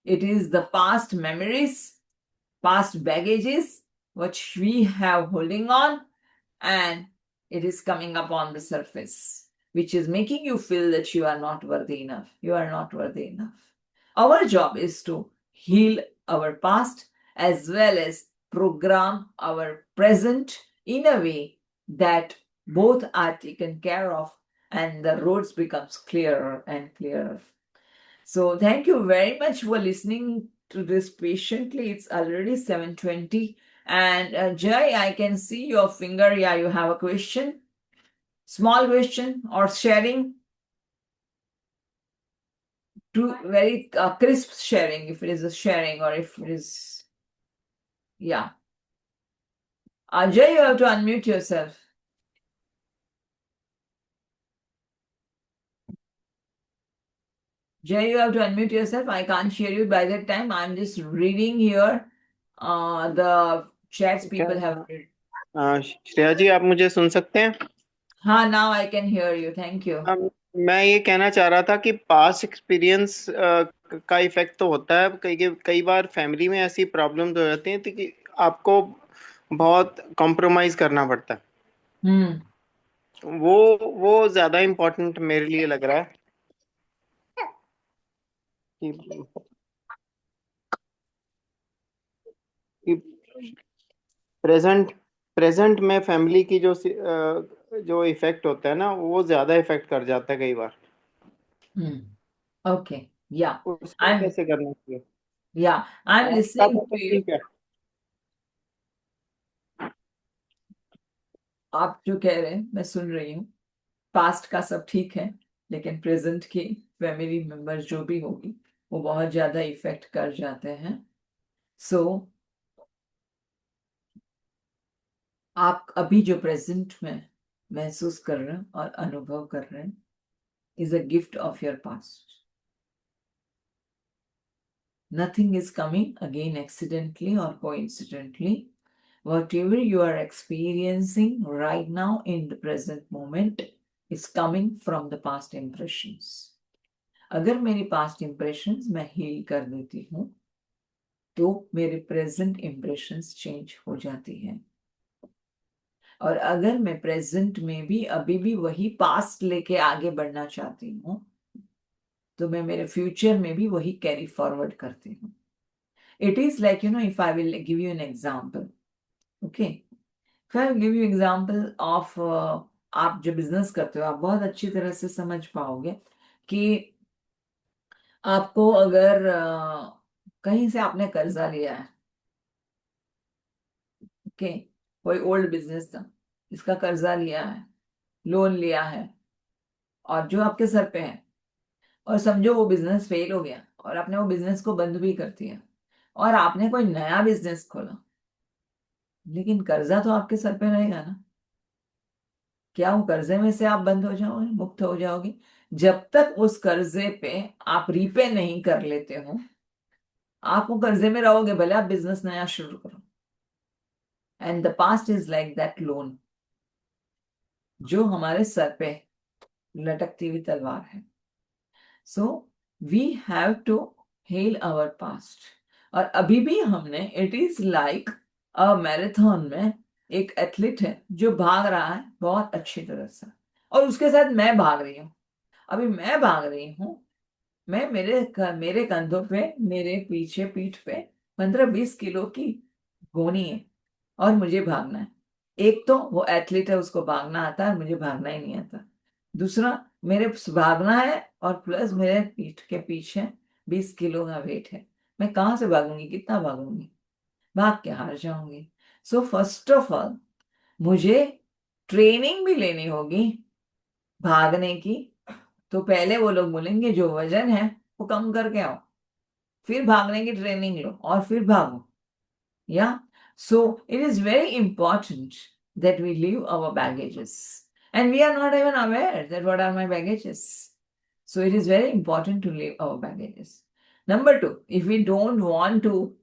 It is the past memories, past baggages, which we have holding on, and it is coming up on the surface, which is making you feel that you are not worthy enough. You are not worthy enough. Our job is to heal our past as well as program our present in a way that both are taken care of and the roads becomes clearer and clearer. So thank you very much for listening to this patiently. It's already 7:20. And Jay, I can see your finger. Yeah, you have a question. Small question or sharing. To very crisp sharing, if it is a sharing or if it is, yeah. Jay, you have to unmute yourself. Jay, you have to unmute yourself. I can't hear you by that time. I'm just reading here the chats क्या people have read. Shreya जी आप मुझे सुन सकते हैं? हाँ, now I can hear you. Thank you. मैं ये कहना चाह रहा था कि पास्ट एक्सपीरियंस का इफेक्ट तो होता है, कई बार फैमिली में ऐसी प्रॉब्लम्स हो जाती हैं तो कि आपको बहुत कॉम्प्रोमाइज करना पड़ता है। Hmm. वो ज्यादा इम्पोर्टेंट मेरे लिए लग रहा है कि प्रेजेंट प्रेजेंट में फैमिली की जो इफेक्ट होता है ना वो ज्यादा इफेक्ट कर जाता है कई बार। Hmm. Okay. Yeah. उसको I'm कैसे करना चाहिए? I'm आपका listening तो to you. ठीक है। आप जो कह रहे हैं मैं सुन रही हूँ। पास्ट का सब ठीक है, लेकिन प्रेजेंट की फैमिली मेंबर्स जो भी होगी वो बहुत ज्यादा इफेक्ट कर जाते हैं। सो आप अभी जो प्रेजेंट में महसूस कर रहे हैं और अनुभव कर रहे हैं is a gift of your past. Nothing is coming again accidentally or coincidentally. Whatever you are experiencing right now in the present moment is coming from the past impressions. अगर मेरी पास्ट इंप्रेशंस मैं heal कर देती हूँ तो मेरे present impressions change हो जाती हैं. और अगर मैं प्रेजेंट में भी अभी भी वही पास्ट लेके आगे बढ़ना चाहती हूँ तो मैं मेरे फ्यूचर में भी वही कैरी फॉरवर्ड करती हूँ. It is like if I will give you an example. Okay, if I will give you example of आप जो बिजनेस करते हो आप बहुत अच्छी तरह से समझ पाओगे कि आपको अगर कहीं से आपने कर्जा लिया है, ओके, कोई ओल्ड बिजनेस था इसका कर्जा लिया है, लोन लिया है, और जो आपके सर पे है, और समझो वो बिजनेस फेल हो गया और आपने वो बिजनेस को बंद भी कर दिया और आपने कोई नया बिजनेस खोला, लेकिन कर्जा तो आपके सर पे रहेगा ना. क्या वो कर्जे में से आप बंद हो जाओगे, मुक्त हो जाओगे? जब तक उस कर्जे पे आप रीपे नहीं कर लेते हो, आप वो कर्जे में रहोगे, भले आप बिजनेस नया शुरू करो। And the past is like that loan जो हमारे सर पे लटकती हुई तलवार है। So we have to heal our past. और अभी भी हमने, it is like a marathon में एक एथलीट है जो भाग रहा है बहुत अच्छी तरह से, और उसके साथ मैं भाग रही हूँ। अभी मैं भाग रही हूँ, मैं मेरे कंधों पे, मेरे पीछे पीठ पे 15-20 किलो की गोनी है और मुझे भागना है। एक तो वो एथलीट है, उसको भागना आता है, मुझे भागना ही नहीं आता। दूसरा, मेरे भागना है और प्लस मेरे पीठ के पीछे 20 किलो का वेट है। मैं कहाँ से भागूंगी, कितना भागूंगी? भाग के हार जाऊंगी। सो फर्स्ट ऑफ ऑल मुझे ट्रेनिंग भी लेनी होगी भागने की। तो पहले वो लोग बोलेंगे जो वजन है वो कम करके आओ, फिर भागने की ट्रेनिंग लो और फिर भागो। Yeah. So it is very important that we leave our baggages. And we are not even aware that what are my baggages. So it is very important to leave our baggages. Number two, if we don't want to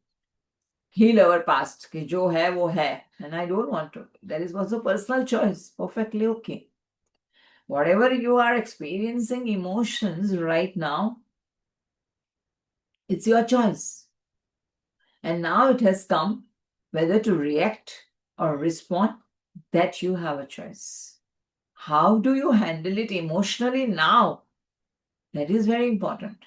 heal our past, कि जो है वो है, and I don't want to, that is also personal choice, perfectly okay. Whatever you are experiencing emotions right now, it's your choice. And now it has come whether to react or respond, that you have a choice. How do you handle it emotionally now? That is very important.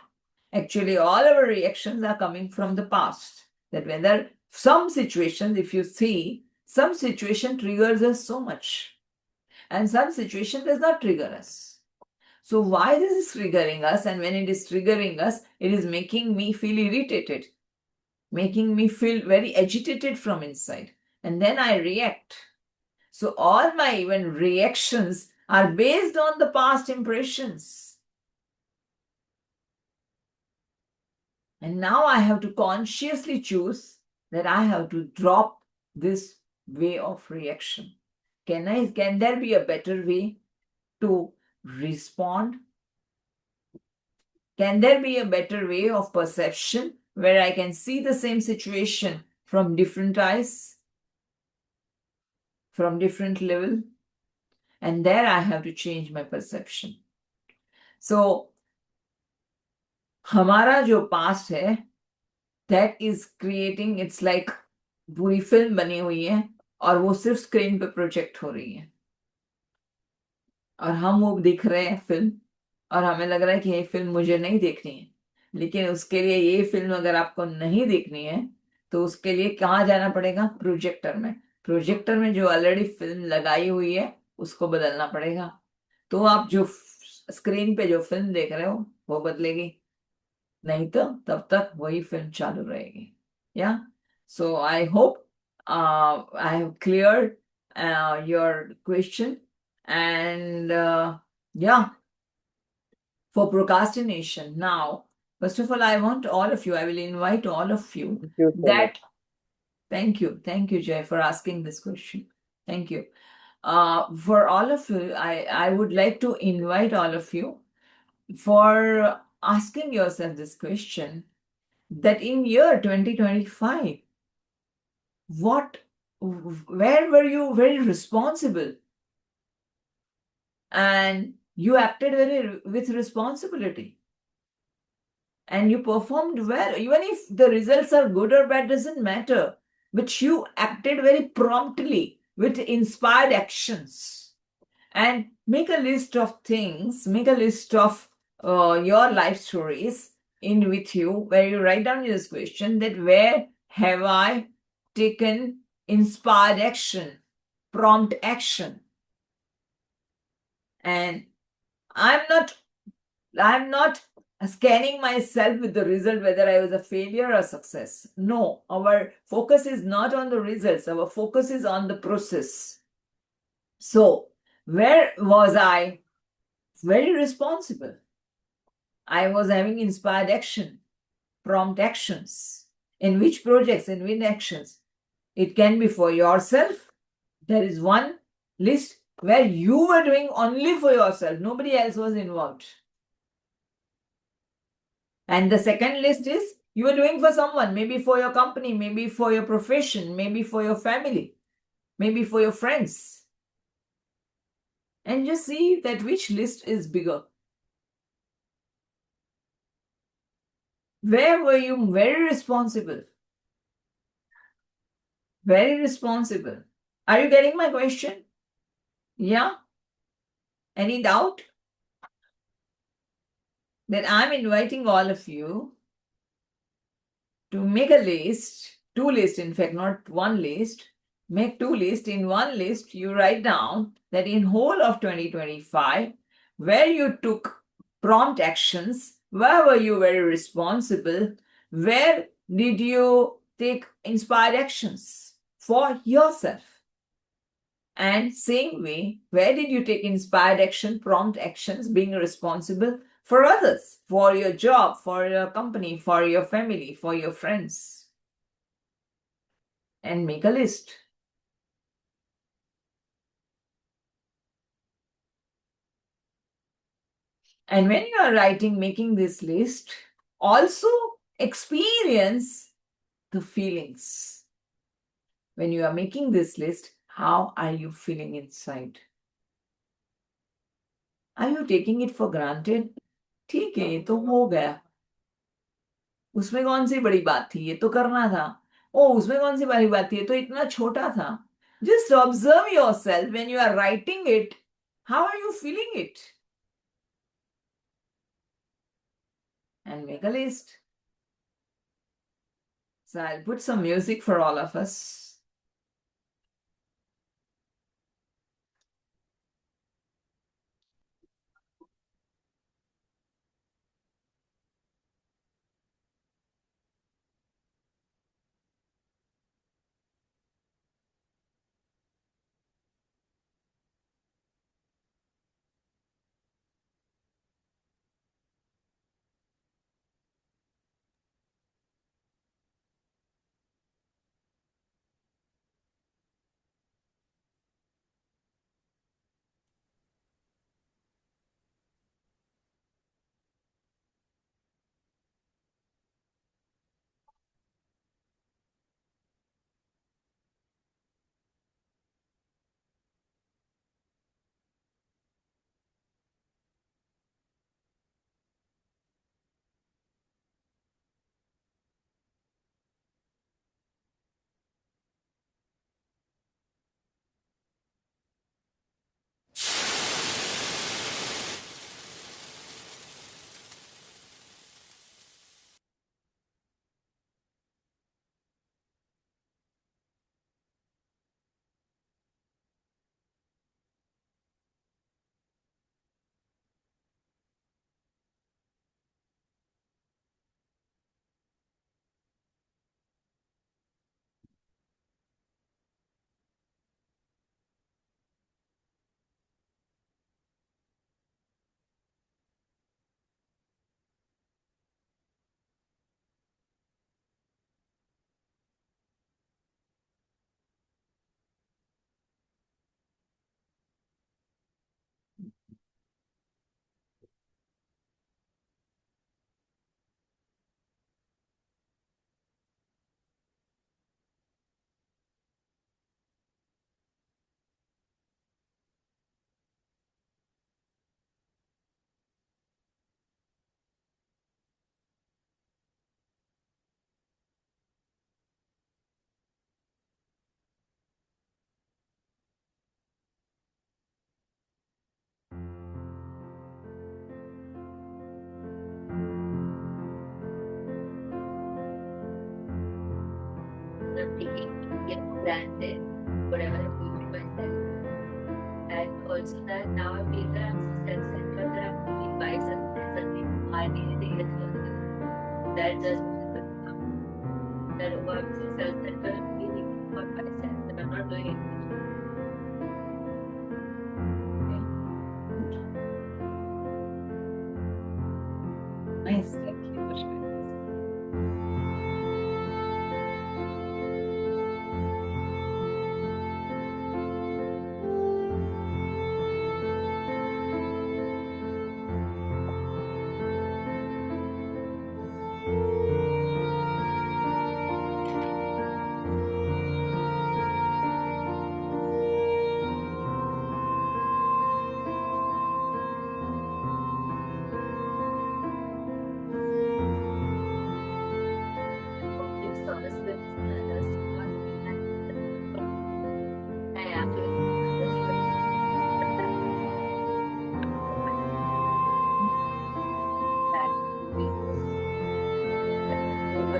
Actually, all our reactions are coming from the past. That whether some situations, if you see, some situation triggers us so much, and some situation does not trigger us. So why this is triggering us, and when it is triggering us, it is making me feel irritated, making me feel very agitated from inside, and then I react. So all my even reactions are based on the past impressions. And now I have to consciously choose that I have to drop this way of reaction. Can there be a better way to respond? Can there be a better way of perception where I can see the same situation from different eyes, from different level? And there I have to change my perception. So हमारा जो past है, that is creating, it's like पूरी film बनी हुई है और वो सिर्फ स्क्रीन पे प्रोजेक्ट हो रही है, और हम वो दिख रहे हैं फिल्म, और हमें लग रहा है कि ये फिल्म मुझे नहीं देखनी है। लेकिन उसके लिए, ये फिल्म अगर आपको नहीं देखनी है तो उसके लिए कहाँ जाना पड़ेगा? प्रोजेक्टर में। प्रोजेक्टर में जो ऑलरेडी फिल्म लगाई हुई है उसको बदलना पड़ेगा, तो आप जो स्क्रीन पे जो फिल्म देख रहे हो वो बदलेगी, नहीं तो तब तक वही फिल्म चालू रहेगी। या so I hope I have cleared your question, and yeah, for procrastination now, first of all, I want all of you, I will invite all of you Thank you so much. that, thank you Jay for asking this question. Thank you. For all of you, I would like to invite all of you for asking yourself this question, that in year 2025, where were you very responsible and you acted with responsibility and you performed well, even if the results are good or bad, doesn't matter, but you acted very promptly with inspired actions. And make a list of things, make a list of your life stories in with you, where you write down this question, that where have I taken inspired action, prompt action? And I'm not scanning myself with the result whether I was a failure or success. No, our focus is not on the results, our focus is on the process. So where was I very responsible? I was having inspired action, prompt actions. In which projects, in which actions? It can be for yourself. There is one list where you were doing only for yourself, nobody else was involved. And the second list is you are doing for someone, maybe for your company, maybe for your profession, maybe for your family, maybe for your friends. And just see that which list is bigger. Where were you very responsible? Very responsible. Are you getting my question? Yeah? Any doubt? Then I'm inviting all of you to make a list, two lists, in fact, not one list. Make two lists. In one list, you write down that in whole of 2025, where you took prompt actions, where were you very responsible, where did you take inspired actions for yourself? And same way, where did you take inspired action, prompt actions, being responsible for others, for your job, for your company, for your family, for your friends? And make a list. And when you are writing, making this list, also experience the feelings. When you are making this list, how are you feeling inside? Are you taking it for granted? ठीक है, ये तो हो गया. उसमें कौन सी बड़ी बात थी, ये तो करना था. ओ, उसमें कौन सी बड़ी बात थी, ये तो इतना छोटा था. Just observe yourself when you are writing it. How are you feeling it? And make a list. So I'll put some music for all of us. Not taking it for granted, whatever I feel to myself. And also that now I feel that I'm so self-centered that I'm doing by something hardly anything else for others. That judgment will come. That oh, I'm so self-centered, I'm feeling about myself, that I'm not doing anything. Nice, thank you for sharing this.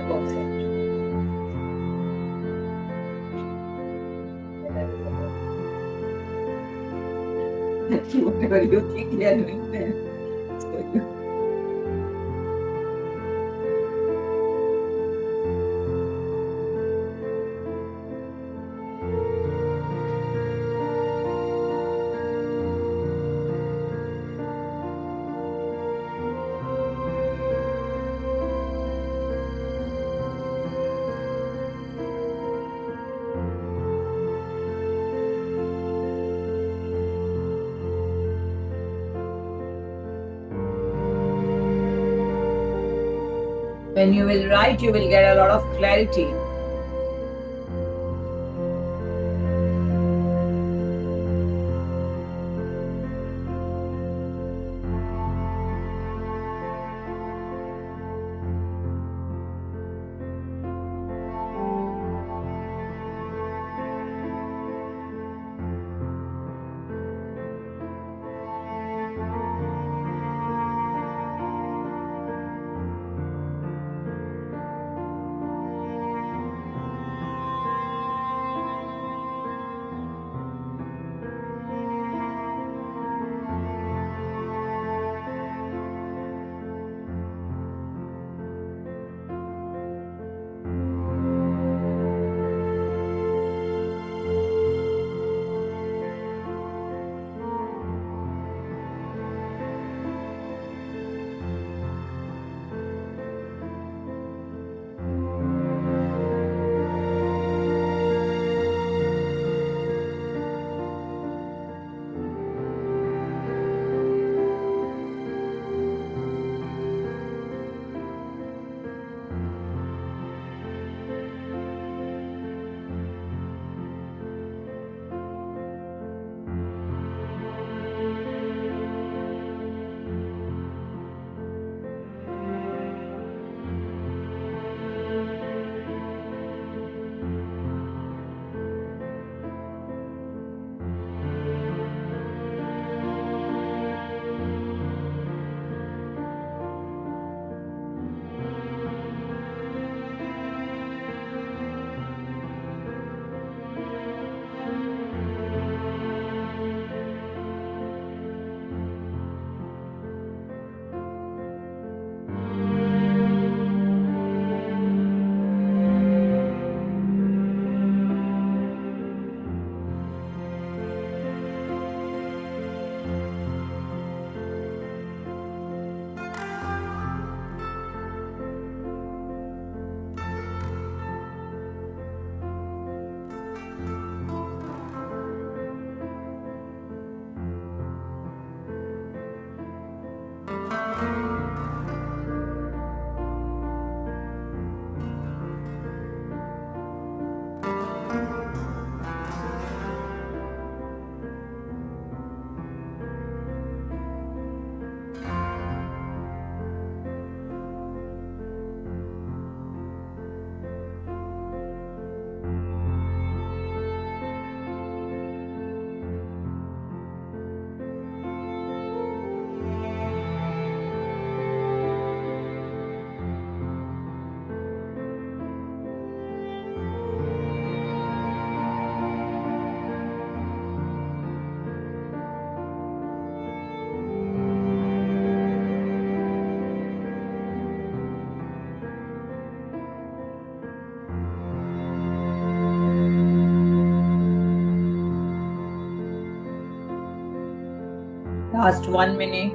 Perfect. Whatever you think they are doing there. So you when you will write, you will get a lot of clarity. Last 1 minute.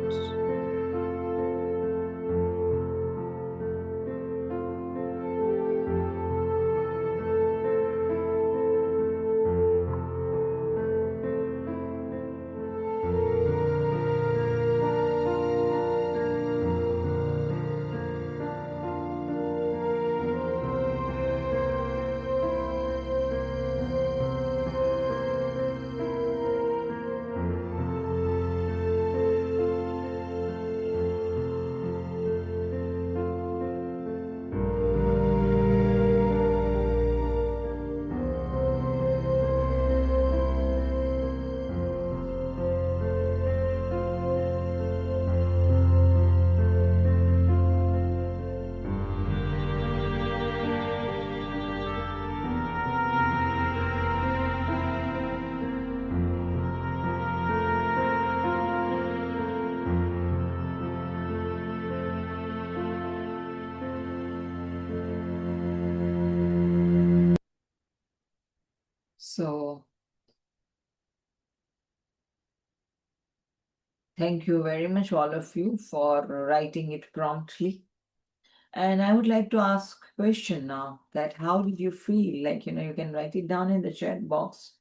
So thank you very much, all of you, for writing it promptly. And I would like to ask a question now, that how did you feel? Like, you can write it down in the chat box,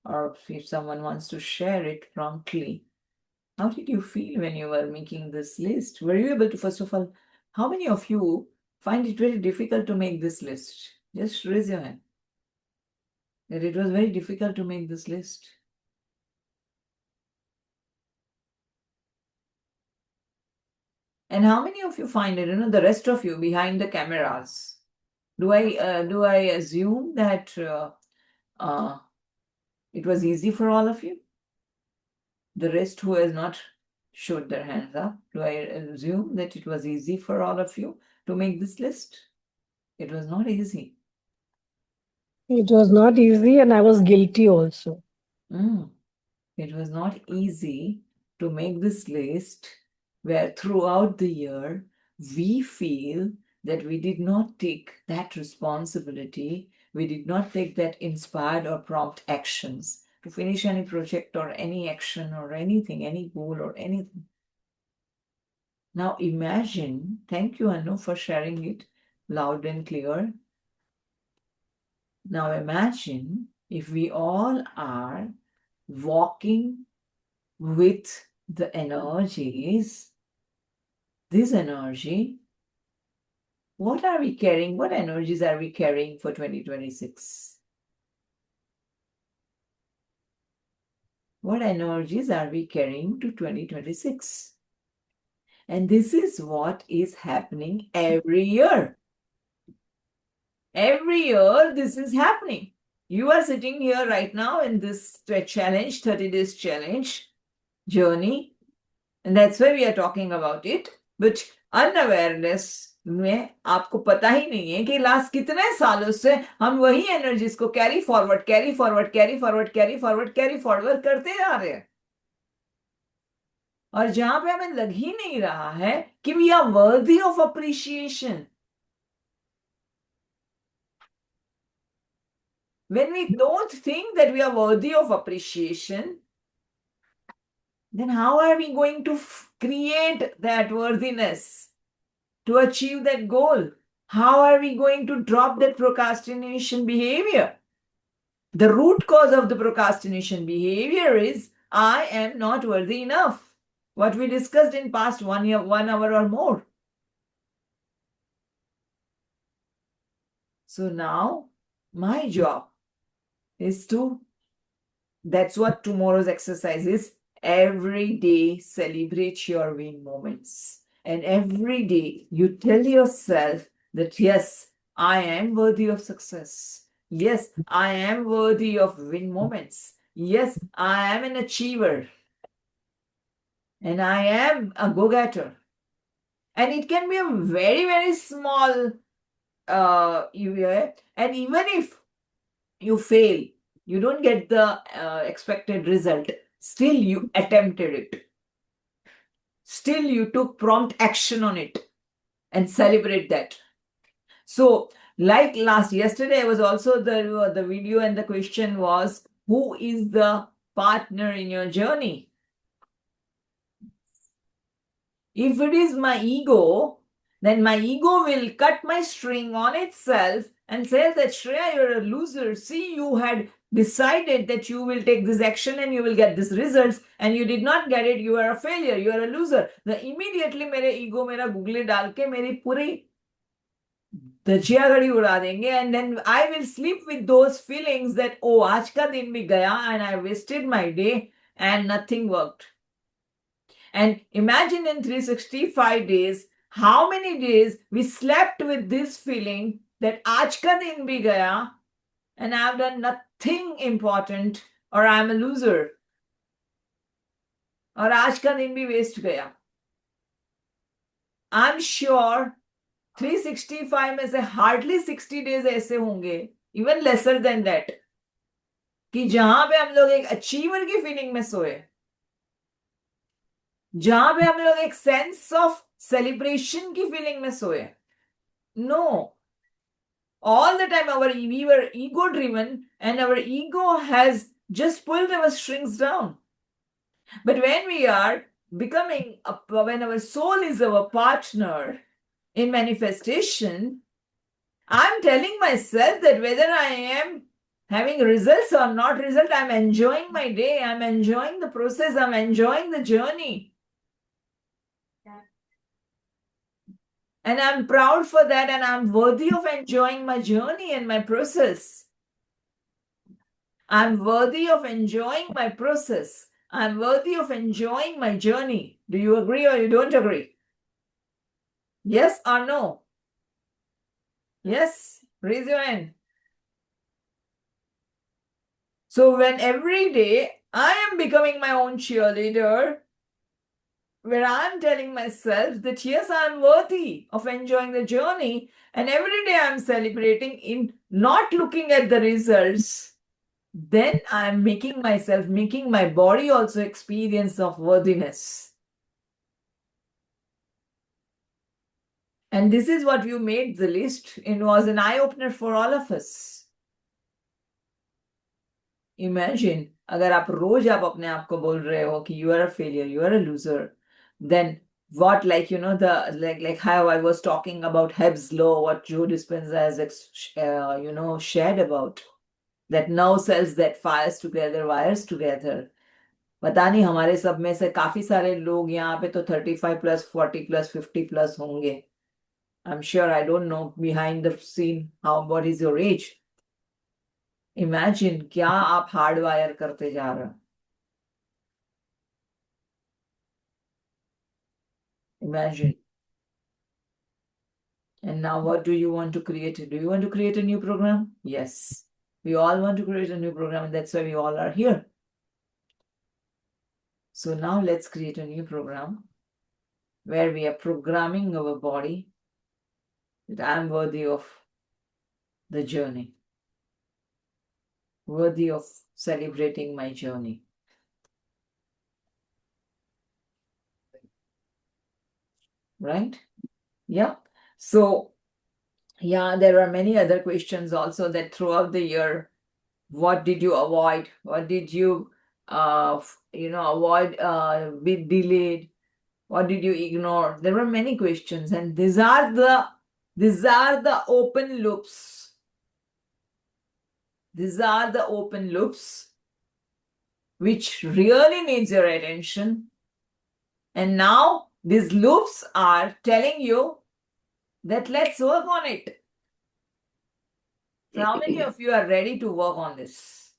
or if someone wants to share it promptly. How did you feel when you were making this list? Were you able to, first of all, how many of you find it very difficult to make this list? Just raise your hand. That it was very difficult to make this list. And how many of you find it, the rest of you behind the cameras? Do I assume that it was easy for all of you? The rest who has not showed their hands up, do I assume that it was easy for all of you to make this list? It was not easy. It was not easy, and I was guilty also. It was not easy to make this list where throughout the year we feel that we did not take that responsibility, we did not take that inspired or prompt actions to finish any project or any action or anything, any goal or anything. Now imagine, thank you Anu for sharing it loud and clear. Now imagine if we all are walking with the energies, this energy, what are we carrying? What energies are we carrying for 2026? What energies are we carrying to 2026? And this is what is happening every year. Every year, this is happening. You are sitting here right now in this challenge, 30 days challenge journey. And that's why we are talking about it. But unawareness में आपको पता ही नहीं है कि last कितने सालों से हम वही एनर्जीज को कैरी फॉरवर्ड करते जा रहे हैं, और जहां पे हमें लग ही नहीं रहा है कि we are worthy of appreciation. When we don't think that we are worthy of appreciation, then how are we going to create that worthiness to achieve that goal? How are we going to drop that procrastination behavior? The root cause of the procrastination behavior is I am not worthy enough. What we discussed in past 1 year, 1 hour or more. So now my job is to, that's what tomorrow's exercise is. Every day celebrate your win moments. And every day you tell yourself that yes, I am worthy of success. Yes, I am worthy of win moments. Yes, I am an achiever. And I am a go-getter. And it can be a very, very small and even if you fail, you don't get the expected result, still you attempted it. Still you took prompt action on it, and celebrate that. So like yesterday was also the video, and the question was, who is the partner in your journey? If it is my ego, then my ego will cut my string on itself and say that Shreya, you're a loser. See, you had decided that you will take this action and you will get these results, and you did not get it. You are a failure. You are a loser. The immediately मेरे ego मेरा गूगले डाल के मेरी पूरी धजिया घड़ी उड़ा देंगे, and then I will sleep with those feelings that oh आज का दिन भी गया and I wasted my day and nothing worked. And imagine in 365 days, how many days we slept with this feeling that aaj ka din bhi gaya and I've done nothing important, or I'm a loser, or aaj ka din bhi waste gaya. I'm sure 365 में से hardly 60 days ऐसे होंगे, even lesser than that, कि जहां पे हम लोग एक अचीवर की फीलिंग में सोए, जहां पे हम लोग एक सेंस ऑफ सेलिब्रेशन की फीलिंग में सोए. No, All the time we were ego driven, and our ego has just pulled our strings down. But when we are becoming, when our soul is our partner in manifestation, I'm telling myself that whether I am having results or not result, I'm enjoying my day, I'm enjoying the process, I'm enjoying the journey. And I'm proud for that, and I'm worthy of enjoying my journey and my process. I'm worthy of enjoying my process. I'm worthy of enjoying my journey. Do you agree or you don't agree? Yes or no? Yes, raise your hand. So when every day I am becoming my own cheerleader, where I'm telling myself that yes, I'm worthy of enjoying the journey, and every day I'm celebrating in not looking at the results, then I'm making my body also experience of worthiness. And this is what you made the list. It was an eye-opener for all of us. Imagine, अगर आप रोज आप अपने आप को बोल रहे हो कि you are a failure, you are a loser, then what, like, like how I was talking about Hebb's law, what Joe Dispenza has shared about, that nerve cells that fires together, wires together. पता नहीं हमारे सब में से काफी सारे लोग यहाँ पे तो 35+, 40+, 50+ होंगे. I'm sure, I don't know behind the scene what is your age. Imagine क्या आप हार्डवायर करते जा रहे हो. Imagine. And now what do you want to create? Do you want to create a new program? Yes. We all want to create a new program, and that's why we all are here. So now let's create a new program where we are programming our body that I'm worthy of the journey, worthy of celebrating my journey. Right? Yeah. So, yeah, there are many other questions also that throughout the year, what did you avoid? What did you, avoid, be delayed? What did you ignore? There were many questions, and these are the open loops. These are the open loops which really needs your attention. And now these loops are telling you that let's work on it. So how many of you are ready to work on this?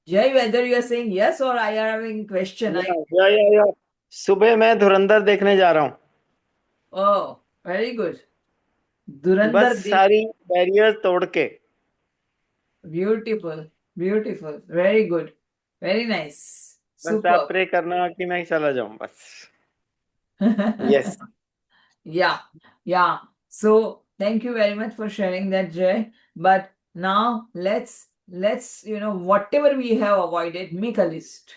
Jay, whether you are saying yes or I are having question. या सुबह मैं धुरंधर देखने जा रहा हूँ. Oh, very good. बस Durandar सारी barrier तोड़ के. Beautiful, beautiful, very good, very nice, बस आप super. प्रे करना कि मैं चला जाऊं बस. Yes. Yeah. So thank you very much for sharing that, Jay. But now let's whatever we have avoided, make a list.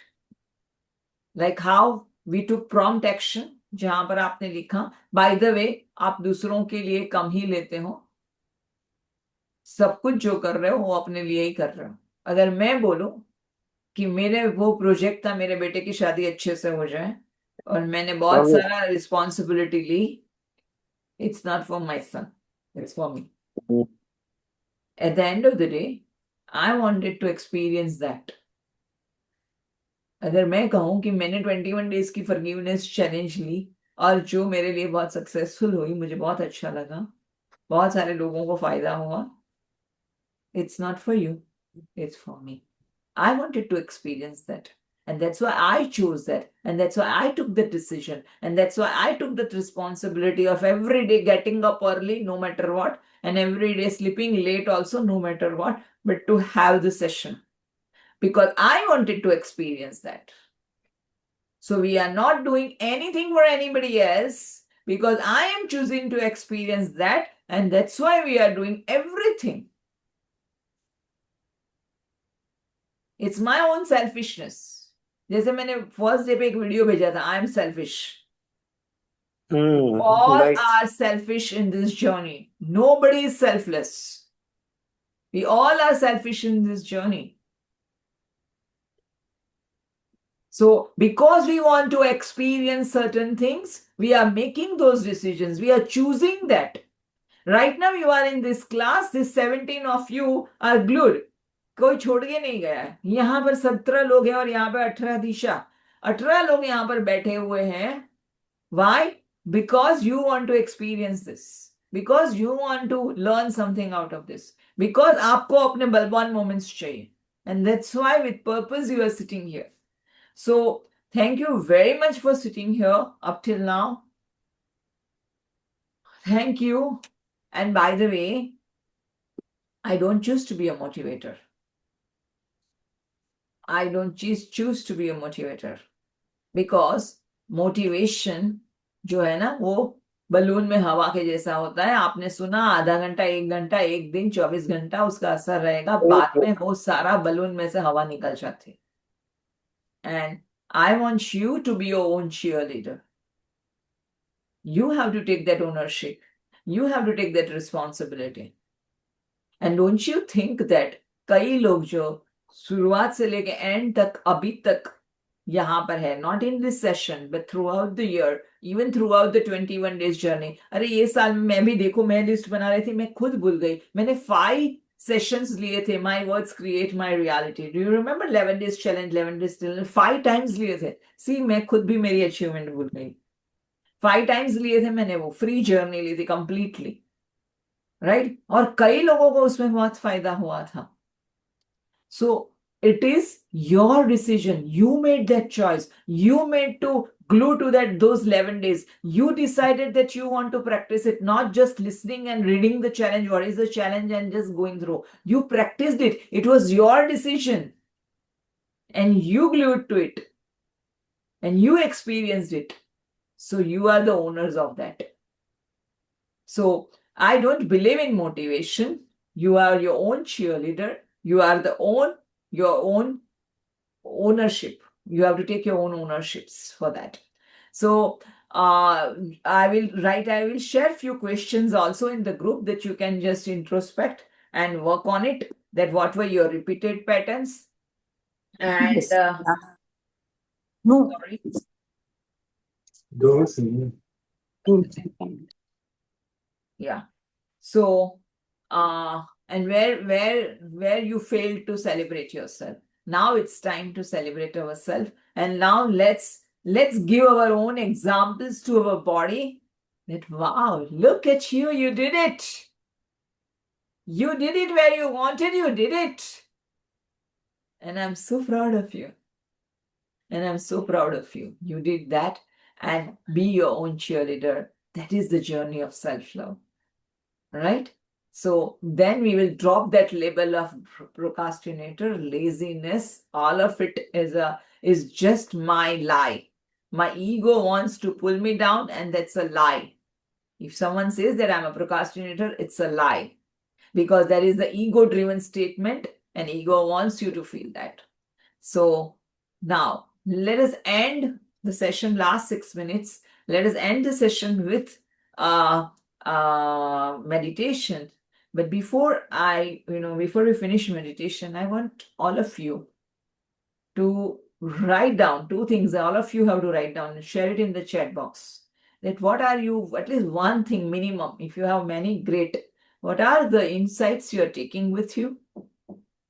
Like how we took prompt action, जहां पर आपने लिखा, by the way, आप दूसरों के लिए कम ही लेते हो. सब कुछ जो कर रहे हो वो अपने लिए ही कर रहे हो. अगर मैं बोलूं कि मेरे वो प्रोजेक्ट था, मेरे बेटे की शादी अच्छे से हो जाए, और मैंने बहुत सारा रिस्पॉन्सिबिलिटी ली, it's not for my son, it's for me. At the end of the day I wanted to experience that. अगर मैं कहूं कि मैंने 21 डेज की फॉरगिवनेस चैलेंज ली और जो मेरे लिए बहुत सक्सेसफुल हुई, मुझे बहुत अच्छा लगा, बहुत सारे लोगों को फायदा हुआ, it's not for you, it's for me. I wanted to experience that. And that's why I chose that. And that's why I took the decision. And that's why I took that responsibility of every day getting up early, no matter what, and every day sleeping late also, no matter what, but to have the session. Because I wanted to experience that. So we are not doing anything for anybody else, because I am choosing to experience that. And that's why we are doing everything. It's my own selfishness. जैसे मैंने first day पे एक video भेजा था, I am selfish. All Right. are selfish in this journey. Nobody is selfless. We all are selfish in this journey. So, because we want to experience certain things, we are making those decisions. We are choosing that. Right now, you are in this class. This 17 of you are glued. कोई छोड़ के नहीं गया है. यहाँ पर 17 लोग हैं और यहाँ पर 18 दिशा. 18 लोग यहाँ पर बैठे हुए हैं. Why? Because you want to experience this. Because you want to learn something out of this. Because आपको अपने बलवान moments चाहिए. And that's why with purpose you are sitting here. So thank you very much for sitting here up till now. Thank you. And by the way, I don't choose to be a motivator. I don't choose to be a motivator. Because motivation जो है ना वो balloon में हवा के जैसा होता है. आपने सुना आधा घंटा, 1 घंटा, 1 दिन, 24 घंटा उसका असर रहेगा. बाद में वो सारा बलून में से हवा निकल जाती. And I want you to be your own cheerleader. You have to take that ownership. You have to take that responsibility. And don't you think that कई लोग जो शुरुआत से लेके एंड तक अभी तक यहाँ पर है, not in this session but throughout the year, even throughout the 21 days journey. अरे ये साल में मैं भी देखो, मैं लिस्ट बना रही थी, मैं खुद भूल गई. मैंने 5 sessions लिए थे. My words create my reality. Do you remember 11 days challenge, 11 days challenge? 5 times लिए थे. See, मैं खुद भी मेरी अचीवमेंट भूल गई. 5 times लिए थे मैंने. वो फ्री जर्नी ली थी कंप्लीटली. राइट? और कई लोगों को उसमें बहुत फायदा हुआ था. So it is your decision. You made that choice. You made to glue to those 11 days. You decided that you want to practice it, not just listening and reading the challenge. What is the challenge and just going through? You practiced it. It was your decision. And you glued to it. And you experienced it. So you are the owners of that. So I don't believe in motivation. You are your own cheerleader. You are your own ownership. You have to take your own ownerships for that. So I will share few questions also in the group that you can just introspect and work on it. That what were your repeated patterns? And Yes. No. sorry. Yeah. So and where you failed to celebrate yourself. Now it's time to celebrate ourselves. And now let's give our own examples to our body. That wow, look at you, you did it. You did it where you wanted, you did it. And I'm so proud of you. And I'm so proud of you. You did that, and be your own cheerleader. That is the journey of self-love. Right? So then we will drop that label of procrastinator, laziness. All of it is just my lie. My ego wants to pull me down, and that's a lie. If someone says that I'm a procrastinator, it's a lie. Because that is the ego-driven statement, and ego wants you to feel that. So now let us end the session, last 6 minutes. Let us end the session with meditation. But before we finish meditation, I want all of you to write down 2 things. All of you have to write down and share it in the chat box. That what are you, at least one thing minimum, if you have many, great. What are the insights you are taking with you?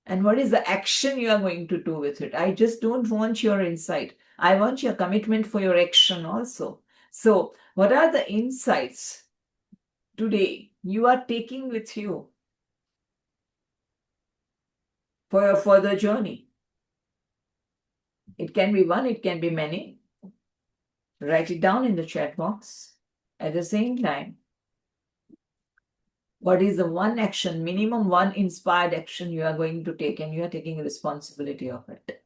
And what is the action you are going to do with it? I just don't want your insight. I want your commitment for your action also. So what are the insights today you are taking with you for your further journey? It can be one, it can be many. Write it down in the chat box. At the same time, what is the one action, minimum one inspired action you are going to take, and you are taking responsibility of it?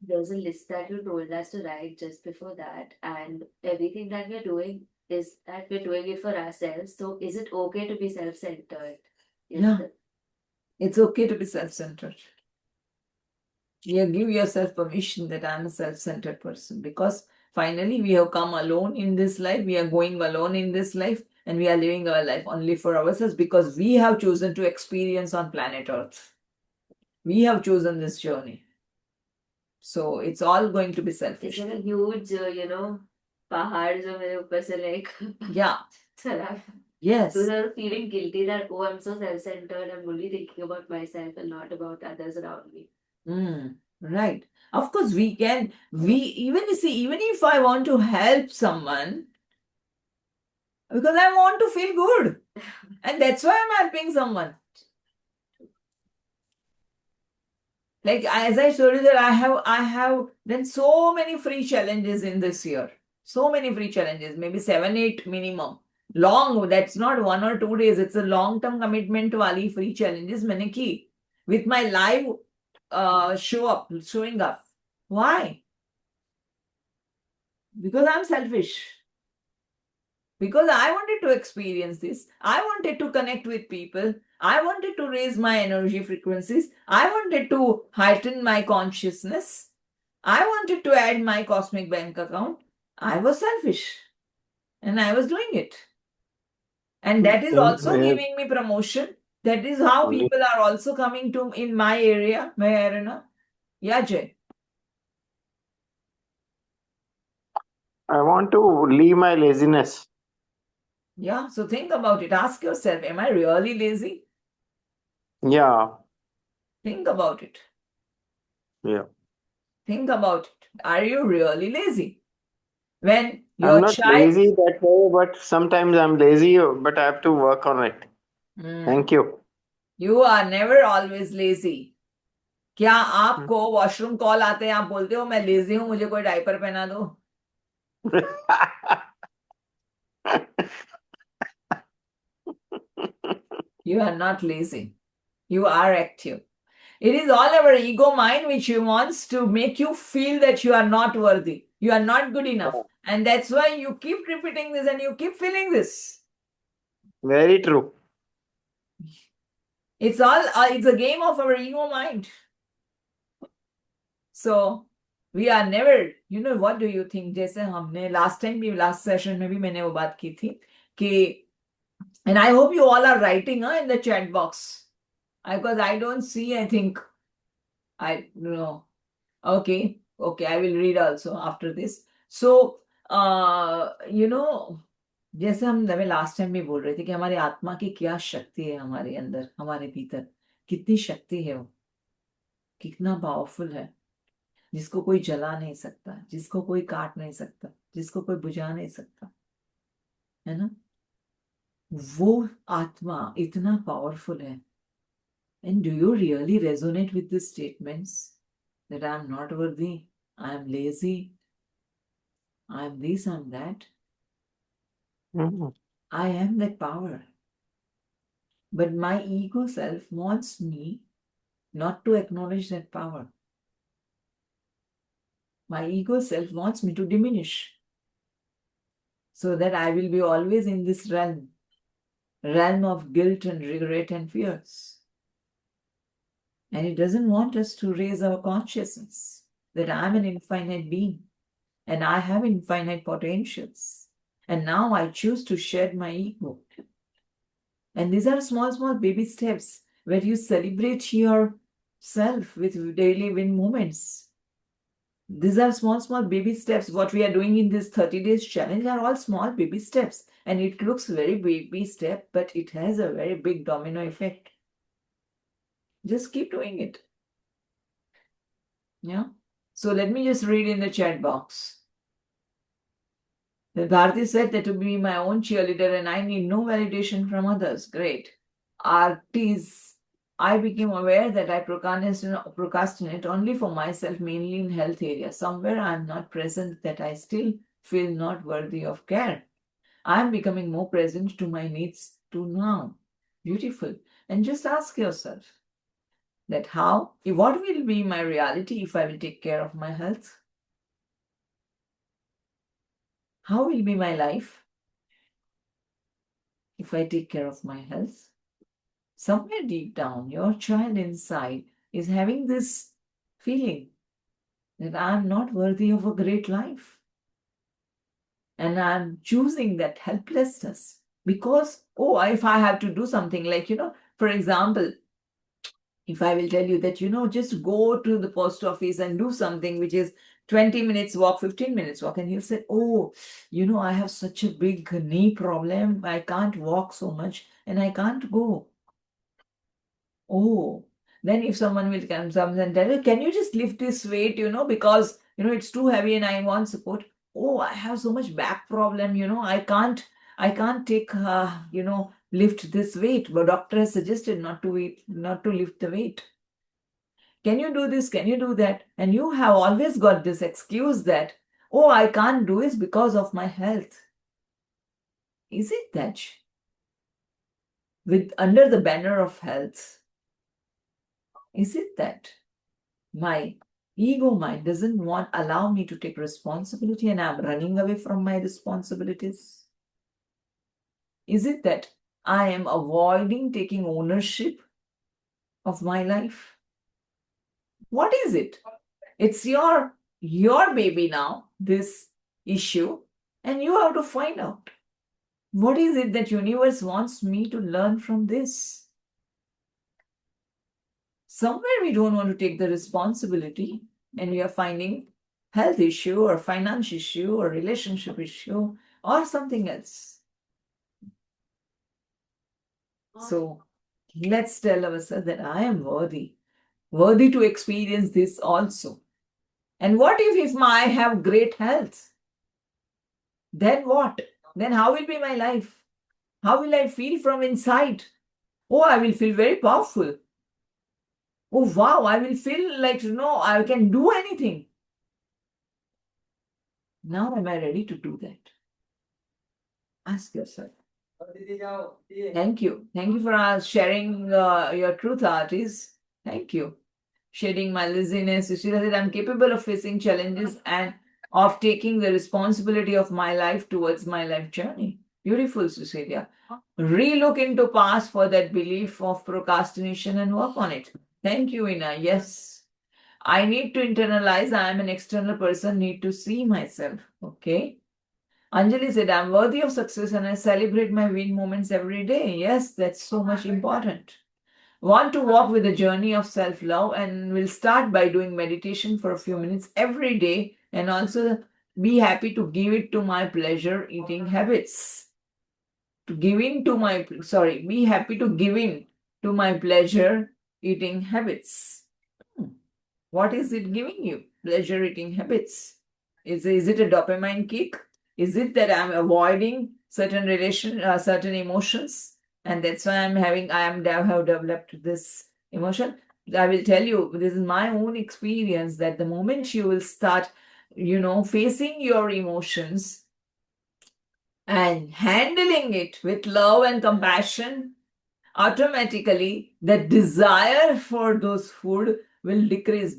There's a list that you told us to write just before that, and everything that we're doing is that we're doing it for ourselves. So is it okay to be self-centered? Yeah. It's okay to be self-centered. You give yourself permission that I'm a self-centered person, because Finally, we have come alone in this life. We are going alone in this life, and we are living our life only for ourselves because we have chosen to experience on planet Earth. We have chosen this journey. So it's all going to be selfish. It's a huge, pahad जो मेरे ऊपर से like Yeah. चला. Yes. So they're feeling guilty that, oh, I'm so self-centered. I'm only thinking about myself and not about others around me. Right. Of course, we can. Even if I want to help someone, because I want to feel good, and that's why I'm helping someone. Like as I told you that I have done so many free challenges in this year. So many free challenges, maybe 7, 8 minimum. Long, that's not 1 or 2 days. It's a long-term commitment wali free challenges मैंने की with my live showing up. Why? Because I'm selfish. Because I wanted to experience this. I wanted to connect with people. I wanted to raise my energy frequencies. I wanted to heighten my consciousness. I wanted to add my cosmic bank account. I was selfish. And I was doing it. And that is also giving me promotion. That is how people are also coming to in my area, my arena. Yeah, Jay. I want to leave my laziness. Yeah, so think about it. Ask yourself, am I really lazy? Yeah. Think about it. Yeah. Think about it. Are you really lazy? When I'm your not child. lazy that way, but sometimes I'm lazy, but I have to work on it. Thank you. You are never always lazy. क्या आपको washroom call आते हैं आप बोलते हो मैं lazy हूं मुझे कोई डायपर पहना दो You are not lazy. You are active. It is all our ego mind which wants to make you feel that you are not worthy. You are not good enough. And that's why you keep repeating this and you keep feeling this. Very true. It's a game of our ego mind. So we are never, what do you think? जैसे हमने last session में भी मैंने वो बात की थी कि and I hope you all are writing in the chat box because I don't see, I think, I don't know. Okay, I will read also after this. So, जैसे हम लास्ट टाइम भी बोल रहे थे कि हमारी आत्मा की क्या शक्ति है हमारे अंदर हमारे भीतर कितनी शक्ति है वो कितना पावरफुल है जिसको कोई जला नहीं सकता जिसको कोई काट नहीं सकता जिसको कोई बुझा नहीं सकता है ना वो आत्मा इतना पावरफुल है and do you really resonate with these statements that I am not worthy, I am lazy, I am this, I am that? I am that power. But my ego self wants me not to acknowledge that power. My ego self wants me to diminish so that I will be always in this realm of guilt and regret and fears. And it doesn't want us to raise our consciousness that I'm an infinite being and I have infinite potentials. And now I choose to shed my ego. And these are small, small baby steps where you celebrate yourself with daily win moments. These are small, small baby steps. What we are doing in this 30 days challenge are all small baby steps. And it looks very baby step, but it has a very big domino effect. Just keep doing it. Yeah. So let me just read in the chat box. Bharti said that to be my own cheerleader and I need no validation from others. Great. Artis, I became aware that I procrastinate only for myself, mainly in health area. Somewhere I'm not present that I still feel not worthy of care. I'm becoming more present to my needs too now. Beautiful. And just ask yourself that what will be my reality if I will take care of my health? How will be my life if I take care of my health? Somewhere deep down, your child inside is having this feeling that I'm not worthy of a great life. And I'm choosing that helplessness because, oh, if I have to do something like, for example, if I will tell you that, just go to the post office and do something which is 20 minutes walk, 15 minutes walk, and he'll say, oh, I have such a big knee problem. I can't walk so much and I can't go. Oh, then if someone will come and tell you, can you just lift this weight, because, it's too heavy and I want support. Oh, I have so much back problem, I can't take, lift this weight. But doctor has suggested not to lift the weight. Can you do this? Can you do that? And you have always got this excuse that, oh, I can't do it because of my health. Is it that? Under the banner of health, is it that my ego mind doesn't allow me to take responsibility and I'm running away from my responsibilities? Is it that I am avoiding taking ownership of my life? What is it? It's your baby now, this issue, and you have to find out what is it that universe wants me to learn from this. Somewhere we don't want to take the responsibility and we are finding health issue or finance issue or relationship issue or something else. So let's tell ourselves that I am worthy to experience this also. And what if I have great health? Then what? Then how will be my life? How will I feel from inside? Oh, I will feel very powerful. Oh, wow, I will feel like, I can do anything. Now am I ready to do that? Ask yourself. Thank you. Thank you for sharing your truth, artists. Thank you. Shedding my laziness. You see that I'm capable of facing challenges and of taking the responsibility of my life towards my life journey. Beautiful, Cecilia. Relook into past for that belief of procrastination and work on it. Thank you, Ina. Yes. I need to internalize I am an external person, need to see myself. Okay. Anjali said, I'm worthy of success and I celebrate my win moments every day. Yes, that's so much important. Want to walk with a journey of self love and will start by doing meditation for a few minutes every day and also be happy to give it to my pleasure eating habits. Be happy to give in to my pleasure eating habits. What is it giving you? Pleasure eating habits. Is it a dopamine kick? Is it that I'm avoiding certain emotions? And that's why have developed this emotion. I will tell you, this is my own experience that the moment you will start, facing your emotions and handling it with love and compassion, automatically the desire for those food will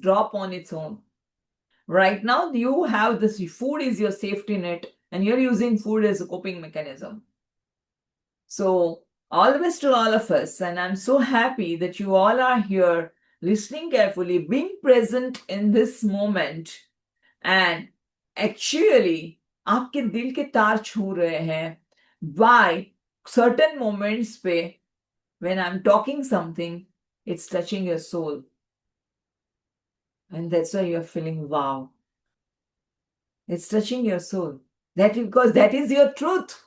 drop on its own. Right now, you have this food is your safety net, and you're using food as a coping mechanism. So, all the best to all of us, and I'm so happy that you all are here listening carefully, being present in this moment, and actually, आपके दिल के तार छू रहे हैं by certain moments पे when I'm talking something, it's touching your soul. And that's why you're feeling wow. It's touching your soul. Because that is your truth.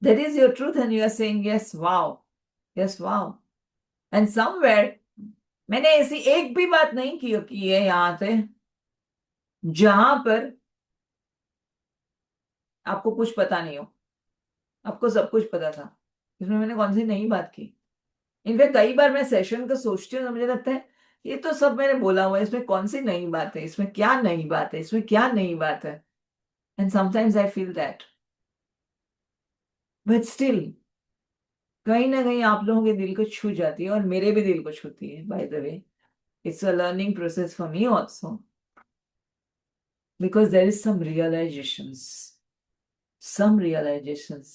That is your truth, and you are saying, yes, wow. Yes, wow. And somewhere, मैंने ऐसी एक भी बात नहीं की है यहाँ पे जहां पर आपको कुछ पता नहीं हो. आपको सब कुछ पता था. इसमें मैंने कौन सी नई बात की. इनफैक्ट कई बार मैं सेशन को सोचती हूँ तो मुझे लगता है ये तो सब मैंने बोला हुआ है, इसमें कौन सी नई बात है, इसमें क्या नई बात है, इसमें क्या नई बात है. And sometimes I feel that. But still कहीं ना कहीं आप लोगों के दिल को छू जाती है और मेरे भी दिल को छूती है. By the way, it's a learning process for me also, because there is some realizations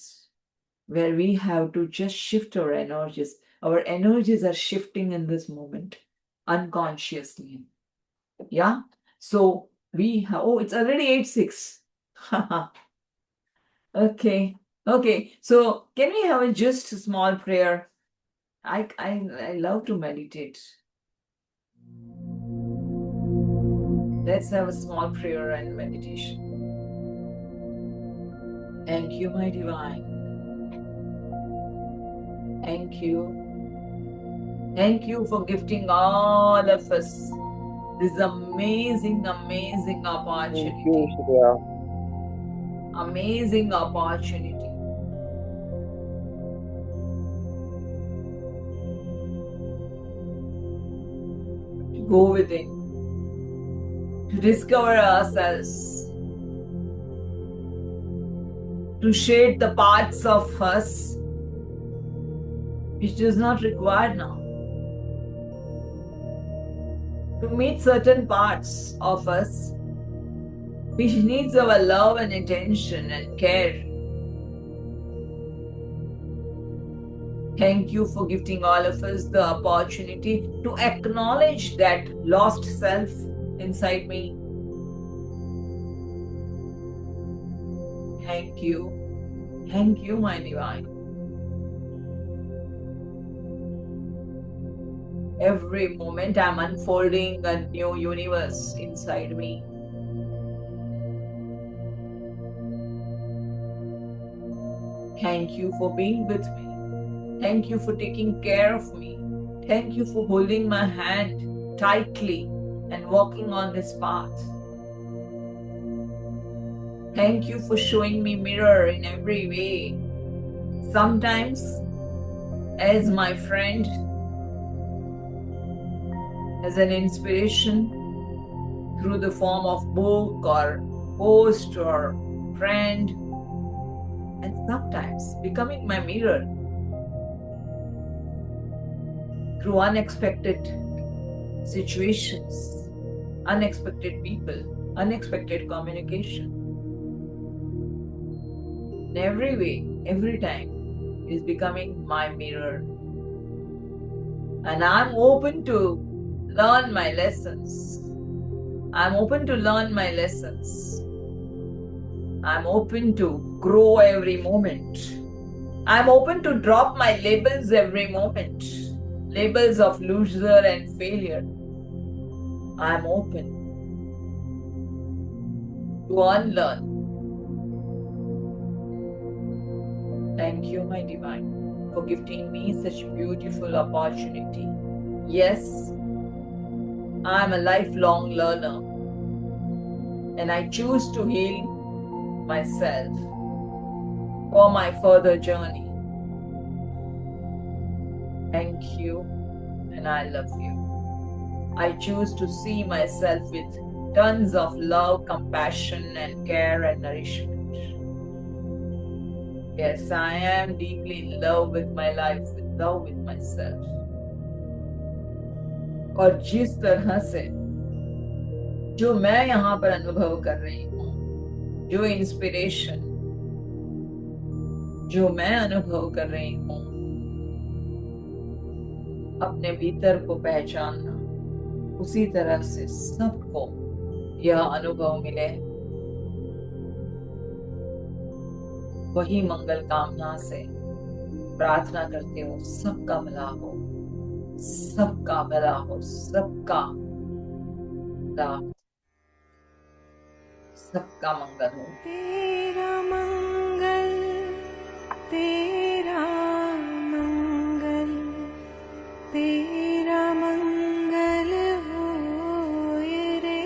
where we have to just shift our energies. Our energies are shifting in this moment unconsciously. Yeah. So we have, oh, it's already 8:06. Okay. Okay. So can we have just a small prayer? I love to meditate. Let's have a small prayer and meditation. Thank you, my divine. Thank you. Thank you for gifting all of us this amazing, amazing Thank opportunity. you, Shreya. Amazing opportunity to go within, to discover ourselves, to shade the parts of us which does not require now, to meet certain parts of us which needs our love and attention and care. Thank you for gifting all of us the opportunity to acknowledge that lost self inside me. Thank you. Thank you, my divine. Every moment I'm unfolding a new universe inside me. Thank you for being with me. Thank you for taking care of me. Thank you for holding my hand tightly and walking on this path. Thank you for showing me mirror in every way. Sometimes as my friend, as an inspiration through the form of book or post or friend, and sometimes becoming my mirror through unexpected situations, unexpected people, unexpected communication. In every way, every time is becoming my mirror. And I'm open to learn my lessons. I'm open to learn my lessons. I'm open to grow every moment. I'm open to drop my labels every moment. Labels of loser and failure. I'm open to unlearn. Thank you, my divine, for gifting me such beautiful opportunity. Yes, I'm a lifelong learner and I choose to heal myself for my further journey. Thank you and I love you. I choose to see myself with tons of love, compassion and care and nourishment. Yes, I am deeply in love with my life, in love with myself. और जिस तरह से जो मैं यहाँ पर अनुभव कर रही हूँ, जो इंस्पिरेशन जो मैं अनुभव कर रही हूँ, अपने भीतर को पहचानना, उसी तरह से सबको यह अनुभव मिले, वही मंगल कामना से प्रार्थना करते हो सबका भला हो, सबका भला हो, सबका लाभ, सबका मंगल हो। तेरा मंगल तेरा मंगल तेरा मंगल होए रे,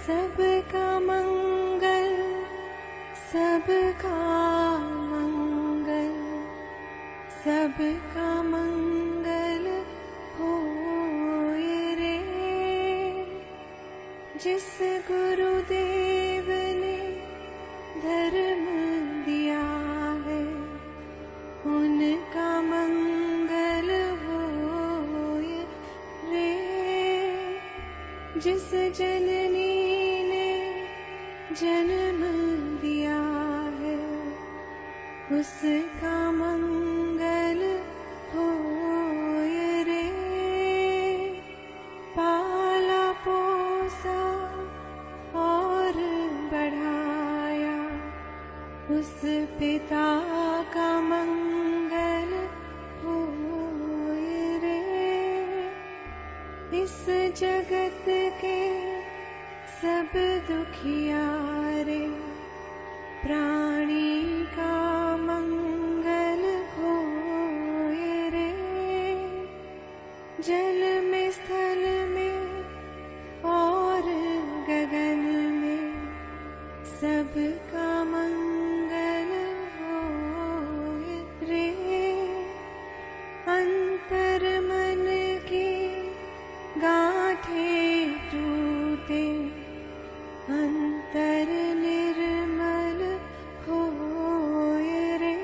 सबका मंगल सबका मंगल सबका मंगल होए रे। जिस गुरुदेव ने धर्म दिया है, उनका मंगल होए रे। जिस जननी ने जन्म दिया है, उसका मंगल होए रे। पाला पोसा और उस पिता का मंगल होए रे। इस जगत के सब दुखियारे प्राणी का मंगल होए रे। जल में स्थल में और गगन में सबका मंगल होए रे। अंतर मन की गांठें टूटे अंतर निर्मल होए रे।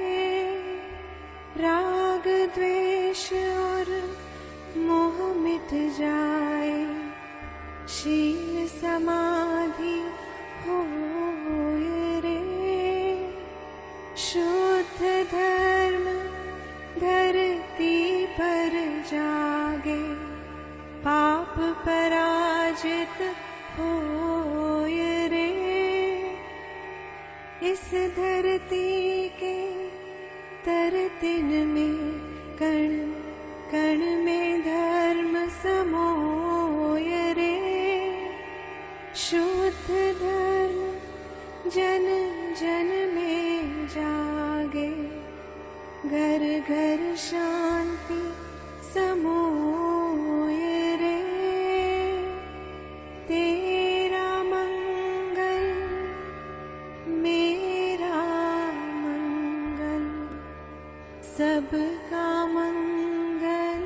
राग द्वेष और मोह मिट जाए शील समाधि होए रे। शुद्ध धर्म धरती पर जागे पाप पराजित होए रे। इस धरती के तरतिन में कण कण में धर्म समोए रे। शुद्ध धर्म जन जन में जागे घर घर शांति समोए रे। तेरा मंगल मेरा मंगल सबका मंगल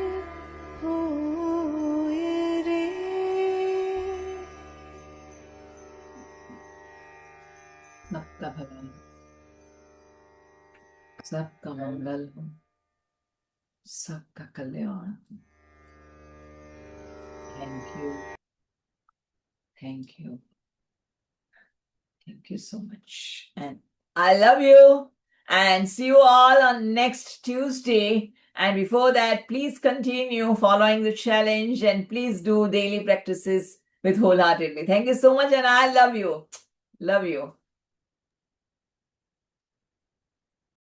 होए रे। सबका भला हो, सबका मंगल हो, सबका कल्याण हो। Thank you, thank you, thank you so much, and I love you, and see you all on next Tuesday. And before that, please continue following the challenge and please do daily practices with wholeheartedly. Thank you so much, and I love you. Love you.